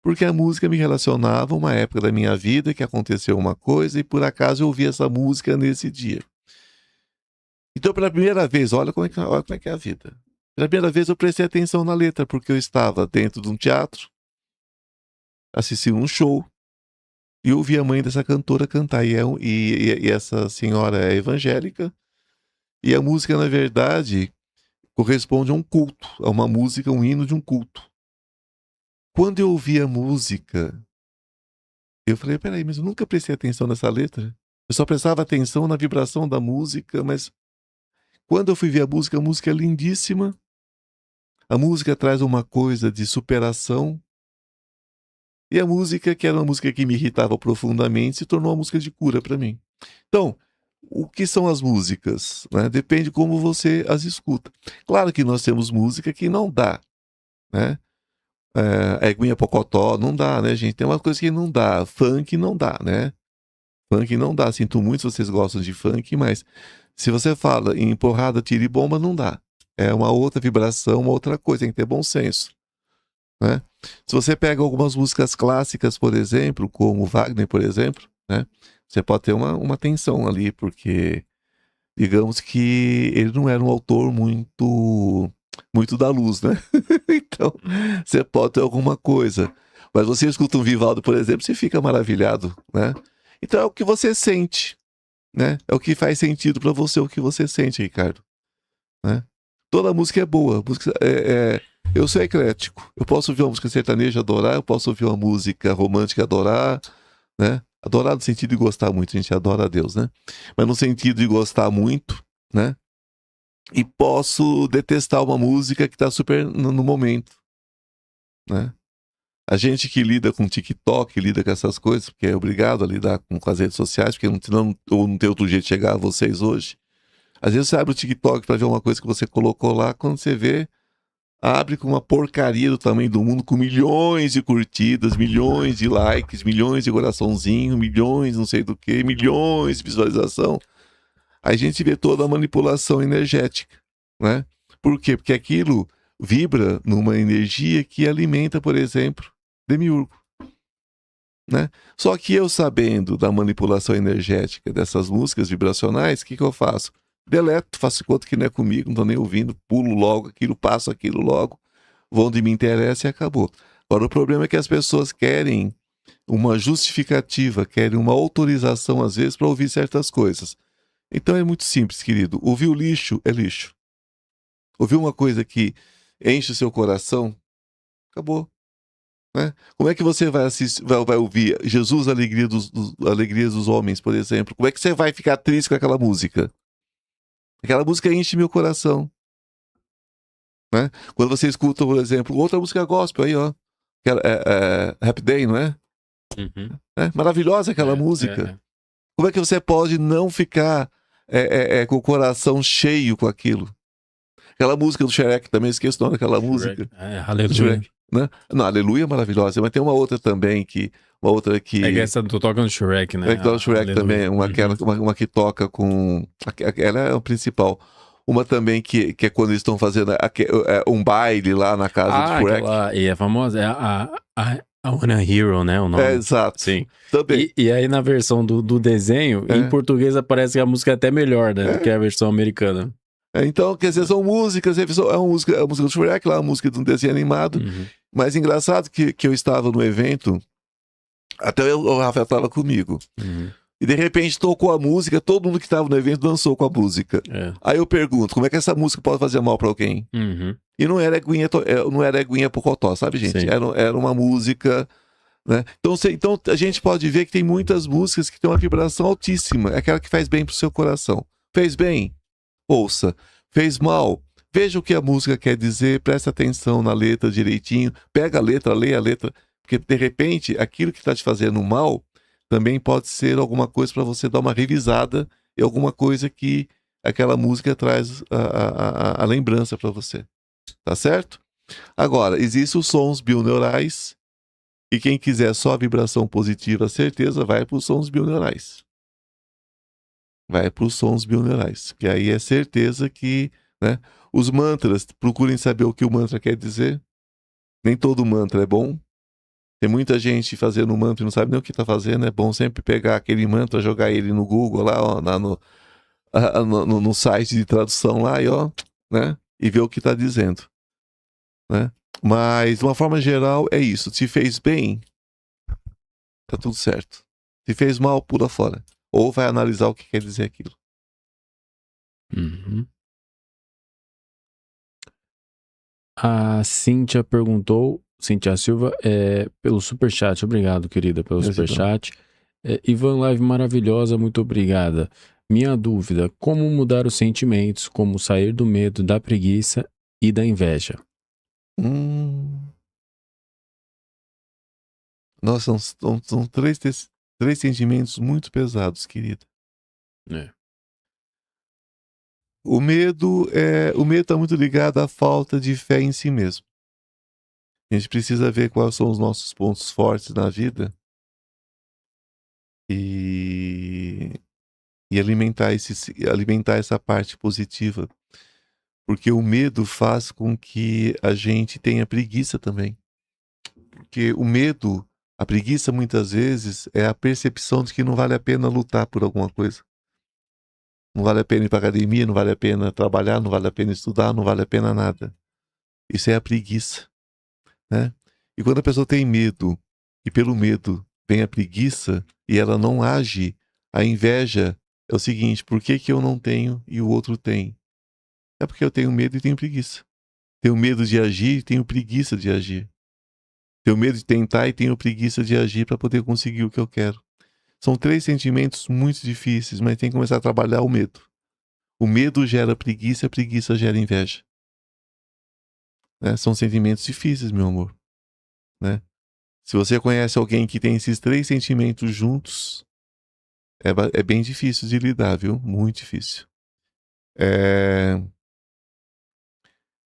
Porque a música me relacionava a uma época da minha vida que aconteceu uma coisa e por acaso eu ouvi essa música nesse dia. Então, pela primeira vez, olha como é que é a vida. Pela primeira vez eu prestei atenção na letra, porque eu estava dentro de um teatro, assistindo um show, E eu ouvi a mãe dessa cantora cantar. E essa senhora é evangélica. E a música, na verdade, corresponde a um culto. A uma música, um hino de um culto. Quando eu ouvi a música, eu falei, peraí, mas eu nunca prestei atenção nessa letra. Eu só prestava atenção na vibração da música, mas quando eu fui ver a música é lindíssima. A música traz uma coisa de superação. E a música, que era uma música que me irritava profundamente, se tornou uma música de cura para mim. Então, o que são as músicas? Né? Depende como você as escuta. Claro que nós temos música que não dá, né? Eguinha Pocotó não dá, né, gente? Tem uma coisa que não dá. Funk não dá, né? Funk não dá. Sinto muito se vocês gostam de funk, mas se você fala em porrada, tiro e bomba, não dá. É uma outra vibração, uma outra coisa. Tem que ter bom senso, né? Se você pega algumas músicas clássicas, por exemplo, como Wagner, por exemplo, né? Você pode ter uma tensão ali, porque digamos que ele não era um autor muito da luz, né? Então, você pode ter alguma coisa. Mas você escuta um Vivaldi, por exemplo, você fica maravilhado, né? Então é o que você sente, né? É o que faz sentido para você, o que você sente, Ricardo, né? Toda música é boa. Eu sou eclético. Eu posso ouvir uma música sertaneja, adorar. Eu posso ouvir uma música romântica, adorar, né? Adorar no sentido de gostar muito. A gente adora a Deus, né? Mas no sentido de gostar muito, né? E posso detestar uma música que tá super no momento, né? A gente que lida com TikTok, lida com essas coisas, porque é obrigado a lidar com as redes sociais, porque não tem outro jeito de chegar a vocês hoje. Às vezes você abre o TikTok para ver uma coisa que você colocou lá, quando você vê, abre com uma porcaria do tamanho do mundo, com milhões de curtidas, milhões de likes, milhões de coraçãozinho, milhões não sei do que, milhões de visualização. Aí a gente vê toda a manipulação energética, né? Por quê? Porque aquilo vibra numa energia que alimenta, por exemplo, Demiurgo, né? Só que eu, sabendo da manipulação energética dessas músicas vibracionais, o que eu faço? Deleto, faço conta que não é comigo, não tô nem ouvindo, pulo logo aquilo, passo aquilo logo, vou onde me interessa e acabou. Agora, o problema é que as pessoas querem uma justificativa, querem uma autorização, às vezes, para ouvir certas coisas. Então é muito simples, querido. Ouvir o lixo é lixo. Ouvir uma coisa que enche o seu coração, acabou. Né? Como é que você vai ouvir Jesus, Alegria dos Homens, por exemplo? Como é que você vai ficar triste com aquela música? Aquela música enche meu coração. Né? Quando você escuta, por exemplo, outra música gospel aí, ó. Happy Day, não é? Uhum. Maravilhosa aquela música. Como é que você pode não ficar com o coração cheio com aquilo? Aquela música do Shrek, também esqueço o nome daquela música. Aleluia. Shrek, né? Não, Aleluia é maravilhosa, mas tem uma outra também que... É que essa tu toca no Shrek, né? É que toca no Shrek também, uma que toca com... Ela é o principal. Uma também que é quando eles estão fazendo um baile lá na casa do Shrek. E é famosa, é I Wanna Hero, né? O nome. Exato. Sim. Também. E aí na versão do desenho, em português aparece que a música é até melhor, né? Do que a versão americana. Então, quer dizer, são músicas, é uma música do Shrek, lá, uma música de um desenho animado. Mas engraçado que eu estava no evento, até o Rafael estava comigo. E de repente tocou a música, todo mundo que estava no evento dançou com a música. Aí eu pergunto, como é que essa música pode fazer mal para alguém? E não era Eguinha Pocotó, sabe, gente? Era uma música, né? Então a gente pode ver que tem muitas músicas que têm uma vibração altíssima. É aquela que faz bem pro seu coração. Fez bem? Ouça. Fez mal? Veja o que a música quer dizer, presta atenção na letra direitinho, pega a letra, leia a letra, porque de repente aquilo que está te fazendo mal também pode ser alguma coisa para você dar uma revisada e alguma coisa que aquela música traz a lembrança para você. Tá certo? Agora, existem os sons bioneurais e quem quiser só vibração positiva, certeza, vai para os sons bioneurais. Vai para os sons bioneurais, que aí é certeza que, né? Os mantras, procurem saber o que o mantra quer dizer. Nem todo mantra é bom. Tem muita gente fazendo mantra e não sabe nem o que está fazendo. É bom sempre pegar aquele mantra, jogar ele no Google, lá, ó, no site de tradução lá, e, ó, né? E ver o que está dizendo. Né? Mas, de uma forma geral, é isso. Se fez bem, tá tudo certo. Se fez mal, pula fora. Ou vai analisar o que quer dizer aquilo. Uhum. A Cíntia perguntou, Cíntia Silva, pelo superchat. Obrigado, querida, pelo superchat. Ivan, live maravilhosa, muito obrigada. Minha dúvida, como mudar os sentimentos, como sair do medo, da preguiça e da inveja? Nossa, são três sentimentos muito pesados, querida. O medo está muito ligado à falta de fé em si mesmo. A gente precisa ver quais são os nossos pontos fortes na vida e alimentar essa parte positiva. Porque o medo faz com que a gente tenha preguiça também. Porque o medo, a preguiça muitas vezes é a percepção de que não vale a pena lutar por alguma coisa. Não vale a pena ir para academia, não vale a pena trabalhar, não vale a pena estudar, não vale a pena nada. Isso é a preguiça, né? E quando a pessoa tem medo, e pelo medo vem a preguiça, e ela não age, a inveja é o seguinte: por que eu não tenho e o outro tem? É porque eu tenho medo e tenho preguiça. Tenho medo de agir e tenho preguiça de agir. Tenho medo de tentar e tenho preguiça de agir para poder conseguir o que eu quero. São três sentimentos muito difíceis, mas tem que começar a trabalhar o medo. O medo gera preguiça, a preguiça gera inveja. Né? São sentimentos difíceis, meu amor. Né? Se você conhece alguém que tem esses três sentimentos juntos, é bem difícil de lidar, viu? Muito difícil.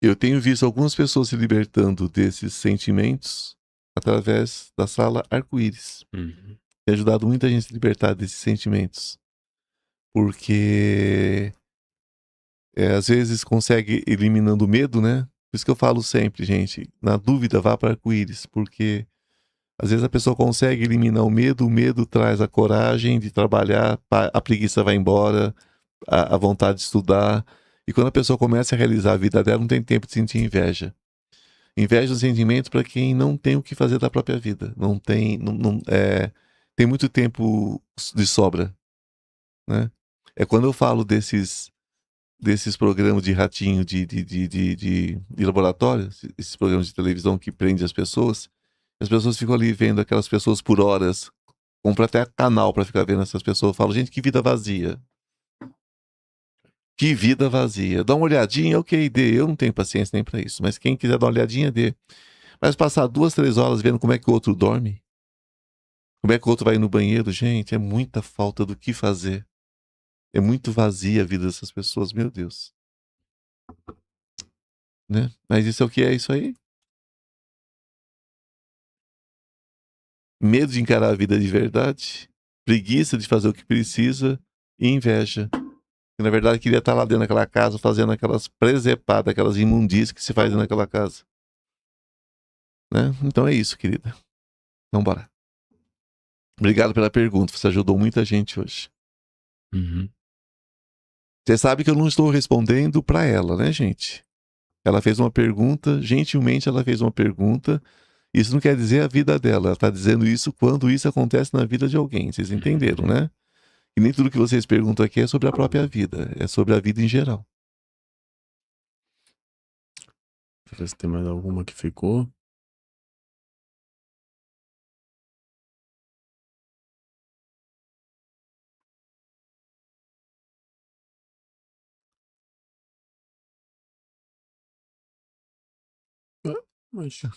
Eu tenho visto algumas pessoas se libertando desses sentimentos através da sala arco-íris. Tem ajudado muita gente a se libertar desses sentimentos. Porque às vezes consegue eliminando o medo, né? Por isso que eu falo sempre, gente, na dúvida vá para arco-íris, porque às vezes a pessoa consegue eliminar o medo traz a coragem de trabalhar, a preguiça vai embora, a vontade de estudar, e quando a pessoa começa a realizar a vida dela, não tem tempo de sentir inveja. Inveja é um sentimento para quem não tem o que fazer da própria vida, tem muito tempo de sobra, né? É quando eu falo desses programas de ratinho de laboratório, esses programas de televisão que prendem as pessoas ficam ali vendo aquelas pessoas por horas, compra até canal para ficar vendo essas pessoas. Eu falo, gente, que vida vazia. Que vida vazia. Dá uma olhadinha, ok, dê. Eu não tenho paciência nem para isso, mas quem quiser dar uma olhadinha, dê. Mas passar 2, 3 horas vendo como é que o outro dorme, como é que o outro vai no banheiro, gente, é muita falta do que fazer. É muito vazia a vida dessas pessoas, meu Deus. Né? Mas isso é o que é isso aí? Medo de encarar a vida de verdade, preguiça de fazer o que precisa e inveja. E, na verdade, queria estar lá dentro daquela casa fazendo aquelas presepadas, aquelas imundícias que se faz dentro daquela casa. Né? Então é isso, querida. Então bora. Obrigado pela pergunta, você ajudou muita gente hoje. Você sabe que eu não estou respondendo para ela, né, gente? Ela fez uma pergunta, gentilmente ela fez uma pergunta. Isso não quer dizer a vida dela, ela está dizendo isso quando isso acontece na vida de alguém. Vocês entenderam, né? E nem tudo que vocês perguntam aqui é sobre a própria vida, é sobre a vida em geral. Deixa eu ver se tem mais alguma que ficou.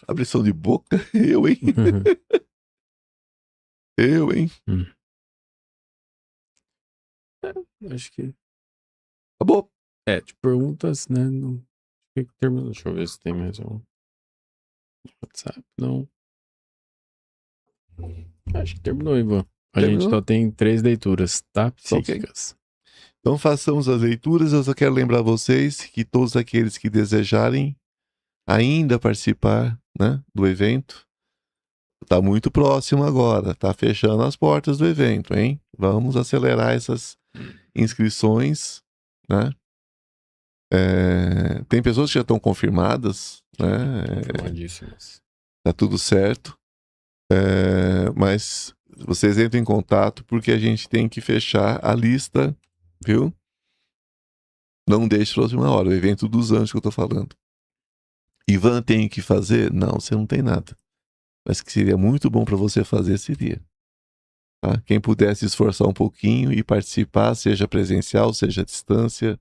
Abrição de boca? Eu, hein? Eu, hein? Acho que... Acabou. De perguntas, né? Não... Terminou. Deixa eu ver se tem mais um. WhatsApp, não. Acho que terminou, Ivan. A gente só tem 3 leituras, tá? Psíquicas. Okay. Então façamos as leituras. Eu só quero lembrar vocês que todos aqueles que desejarem ainda participar, né, do evento, tá muito próximo agora, tá fechando as portas do evento, hein? Vamos acelerar essas inscrições, né? Tem pessoas que já estão confirmadas, né? Confirmadíssimas. Tá tudo certo. Mas vocês entram em contato porque a gente tem que fechar a lista, viu? Não deixe para a última hora, o evento dos anjos que eu tô falando. Ivan tem que fazer? Não, você não tem nada. Mas que seria muito bom para você fazer, seria. Tá? Quem puder se esforçar um pouquinho e participar, seja presencial, seja à distância.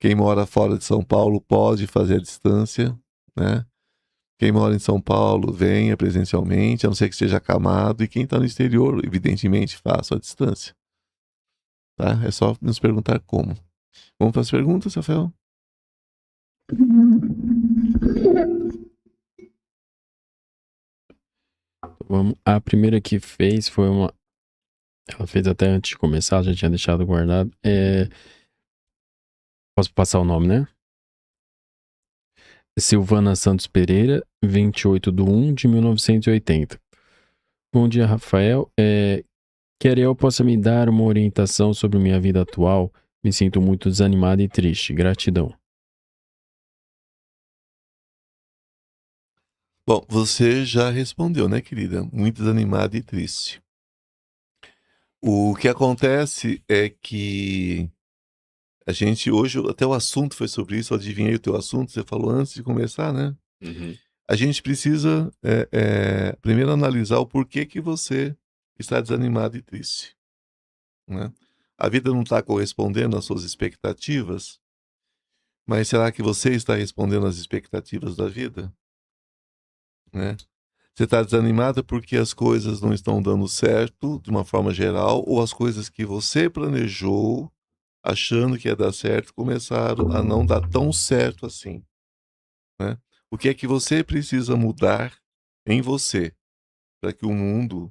Quem mora fora de São Paulo pode fazer à distância, né? Quem mora em São Paulo, venha presencialmente, a não ser que seja acamado. E quem está no exterior, evidentemente, faça à distância. Tá? É só nos perguntar como. Vamos para as perguntas, Rafael? Vamos. A primeira que fez foi uma. Ela fez até antes de começar, já tinha deixado guardado. Posso passar o nome, né? Silvana Santos Pereira, 28/1/1980. Bom dia, Rafael. Que Ariel possa me dar uma orientação sobre minha vida atual. Me sinto muito desanimado e triste. Gratidão. Bom, você já respondeu, né, querida? Muito desanimada e triste. O que acontece é que a gente hoje, até o assunto foi sobre isso, eu adivinhei o teu assunto, você falou antes de começar, né? Uhum. A gente precisa primeiro analisar o porquê que você está desanimado e triste, né? A vida não está correspondendo às suas expectativas, mas será que você está respondendo às expectativas da vida, né? Você está desanimada porque as coisas não estão dando certo de uma forma geral, ou as coisas que você planejou achando que ia dar certo começaram a não dar tão certo assim, né? O que é que você precisa mudar em você para que o mundo,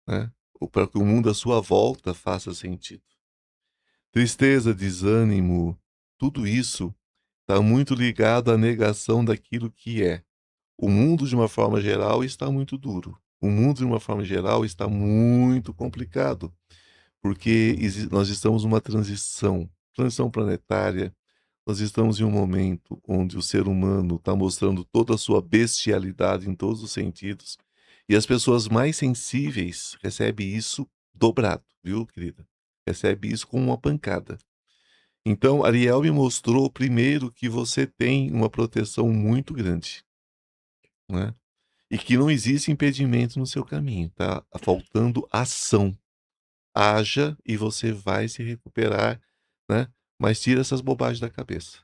né, ou para que o mundo à sua volta faça sentido? Tristeza, desânimo, tudo isso está muito ligado à negação daquilo que é. O mundo, de uma forma geral, está muito duro. O mundo, de uma forma geral, está muito complicado, porque nós estamos numa transição planetária. Nós estamos em um momento onde o ser humano está mostrando toda a sua bestialidade em todos os sentidos, e as pessoas mais sensíveis recebem isso dobrado, viu, querida? Recebe isso com uma pancada. Então, Ariel me mostrou primeiro que você tem uma proteção muito grande, né? E que não existe impedimento no seu caminho, tá faltando ação. Haja e você vai se recuperar, né? Mas tira essas bobagens da cabeça,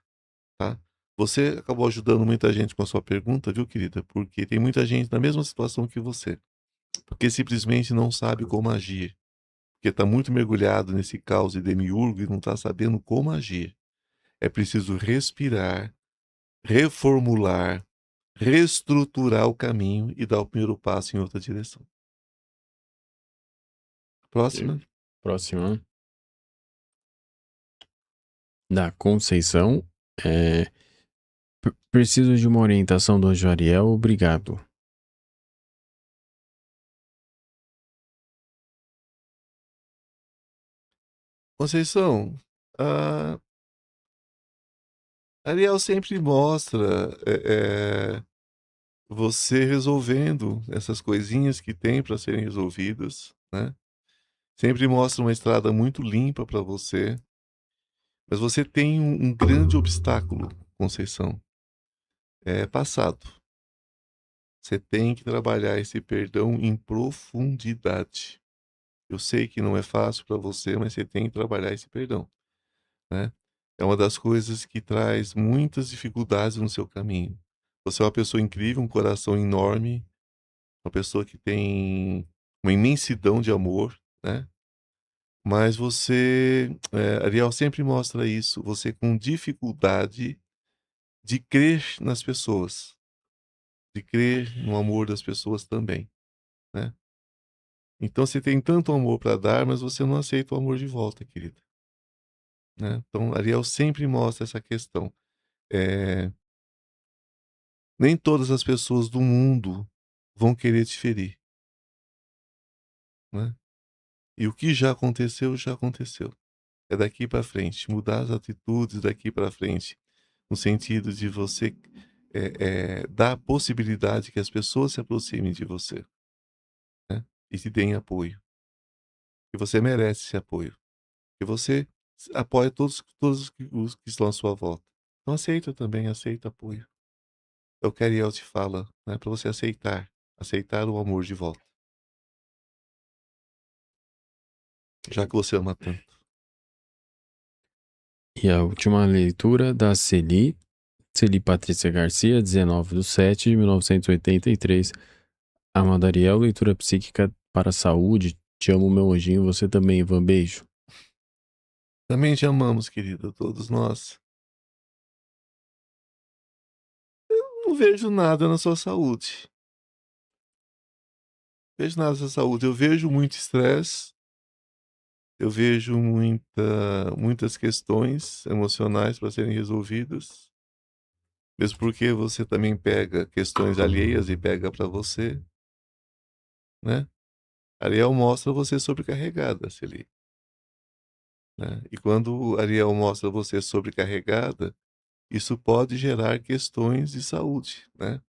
tá? Você acabou ajudando muita gente com a sua pergunta, viu, querida? Porque tem muita gente na mesma situação que você, porque simplesmente não sabe como agir, porque está muito mergulhado nesse caos de demiurgo e não está sabendo como agir. É preciso respirar, reformular, reestruturar o caminho e dar o primeiro passo em outra direção. Próxima. Próxima. Da Conceição. Preciso de uma orientação do Anjo Ariel. Obrigado. Conceição, a Ariel sempre mostra você resolvendo essas coisinhas que tem para serem resolvidas, né? Sempre mostra uma estrada muito limpa para você, mas você tem um grande obstáculo, Conceição, é passado. Você tem que trabalhar esse perdão em profundidade. Eu sei que não é fácil para você, mas você tem que trabalhar esse perdão, né? É uma das coisas que traz muitas dificuldades no seu caminho. Você é uma pessoa incrível, um coração enorme, uma pessoa que tem uma imensidão de amor, né? Mas você, Ariel sempre mostra isso, você com dificuldade de crer nas pessoas, de crer no amor das pessoas também, né? Então você tem tanto amor para dar, mas você não aceita o amor de volta, querida, né? Então Ariel sempre mostra essa questão. É, nem todas as pessoas do mundo vão querer te ferir, né? E o que já aconteceu, já aconteceu. É daqui para frente, mudar as atitudes daqui para frente, no sentido de você dar a possibilidade que as pessoas se aproximem de você, né? e te deem apoio. Que você merece esse apoio. Que você apoia todos os que estão à sua volta. Então aceita também, aceita apoio. É o que Ariel te fala, né? Para você aceitar o amor de volta. Já que você ama tanto. E a última leitura da Celi Patrícia Garcia, 19/7/1983. Amado Ariel, leitura psíquica para a saúde. Te amo, meu anjinho. Você também, Ivan. Beijo. Também te amamos, querido, todos nós. Eu não vejo nada na sua saúde. Vejo nada na sua saúde. Eu vejo muito estresse. Eu vejo muitas questões emocionais para serem resolvidas. Mesmo porque você também pega questões alheias e pega para você, né? Ariel mostra você sobrecarregada, Celi. Né? E quando Ariel mostra você sobrecarregada, isso pode gerar questões de saúde, né?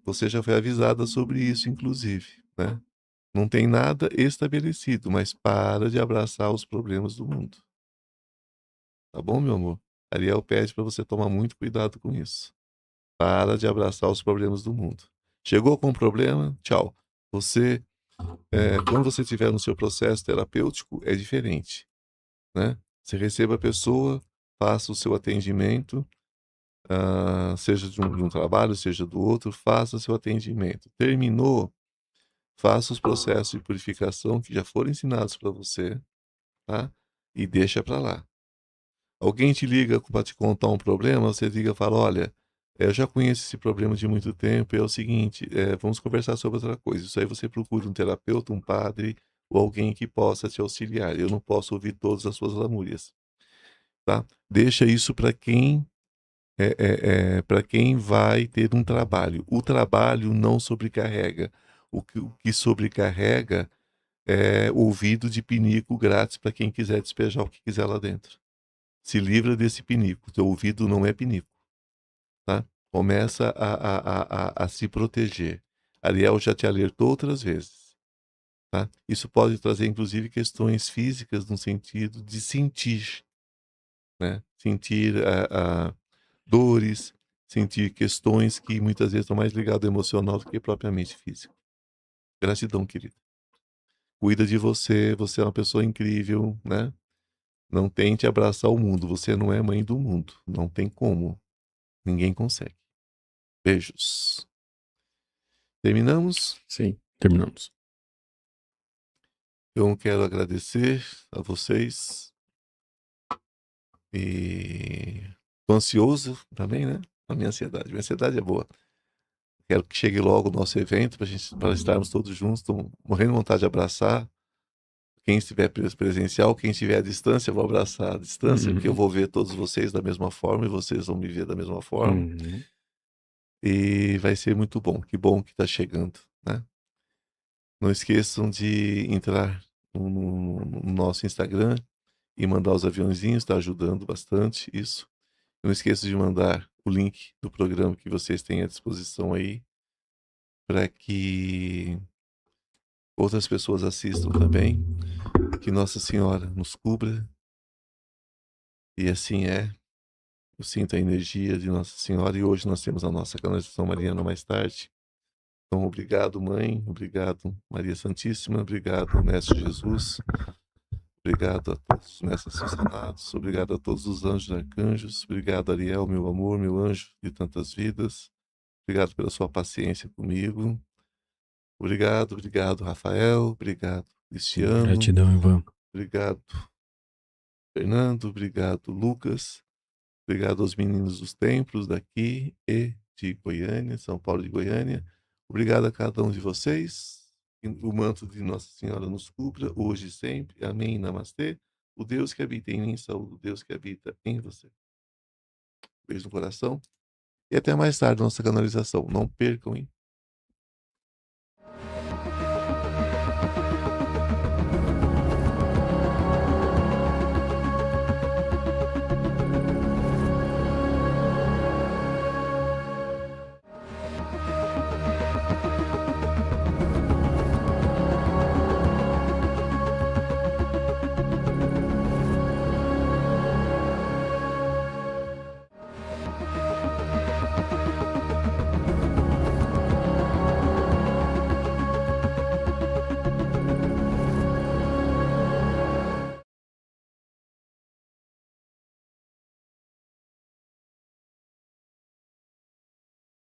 Você já foi avisada sobre isso, inclusive, né? Não tem nada estabelecido, mas para de abraçar os problemas do mundo. Tá bom, meu amor? Ariel pede para você tomar muito cuidado com isso. Para de abraçar os problemas do mundo. Chegou com um problema? Tchau. Você, quando você estiver no seu processo terapêutico, é diferente, né? Você receba a pessoa, faça o seu atendimento, seja de um trabalho, seja do outro, faça o seu atendimento. Terminou, faça os processos de purificação que já foram ensinados para você, tá? E deixa para lá. Alguém te liga para te contar um problema, você liga e fala, olha, eu já conheço esse problema de muito tempo, é o seguinte, vamos conversar sobre outra coisa. Isso aí você procura um terapeuta, um padre ou alguém que possa te auxiliar. Eu não posso ouvir todas as suas lamúrias, tá? Deixa isso para quem para quem vai ter um trabalho. O trabalho não sobrecarrega. O que sobrecarrega é ouvido de pinico grátis para quem quiser despejar o que quiser lá dentro. Se livra desse pinico. Teu ouvido não é pinico, tá? Começa a se proteger. Ariel já te alertou outras vezes, tá? Isso pode trazer, inclusive, questões físicas no sentido de sentir, né? Sentir dores, sentir questões que muitas vezes estão mais ligadas ao emocional do que propriamente físico. Gratidão, querida. Cuida de você, você é uma pessoa incrível, né? Não tente abraçar o mundo, você não é mãe do mundo, não tem como. Ninguém consegue. Beijos. Terminamos? Sim, terminamos. Eu quero agradecer a vocês e tô ansioso também, né? A minha ansiedade. Minha ansiedade é boa. Quero que chegue logo o nosso evento para estarmos todos juntos. Estou morrendo de vontade de abraçar. Quem estiver presencial, quem estiver à distância, eu vou abraçar à distância, porque eu vou ver todos vocês da mesma forma e vocês vão me ver da mesma forma. E vai ser muito bom. Que bom que está chegando, né? Não esqueçam de entrar no nosso Instagram e mandar os aviãozinhos, está ajudando bastante isso. Não esqueça de mandar o link do programa que vocês têm à disposição aí, para que outras pessoas assistam também. Que Nossa Senhora nos cubra. E assim é. Eu sinto a energia de Nossa Senhora e hoje nós temos a nossa canonização mariana mais tarde. Então, obrigado, Mãe. Obrigado, Maria Santíssima. Obrigado, Mestre Jesus. Obrigado a todos os mestres assassinados. Obrigado a todos os anjos e arcanjos. Obrigado, Ariel, meu amor, meu anjo de tantas vidas. Obrigado pela sua paciência comigo. Obrigado, Rafael. Obrigado, Cristiano. Gratidão, Ivan. Obrigado, Fernando. Obrigado, Lucas. Obrigado aos meninos dos templos daqui e de Goiânia, São Paulo de Goiânia. Obrigado a cada um de vocês. O manto de Nossa Senhora nos cubra, hoje e sempre. Amém. Namastê. O Deus que habita em mim, saúde o Deus que habita em você. Beijo no coração. E até mais tarde, nossa canalização. Não percam, hein?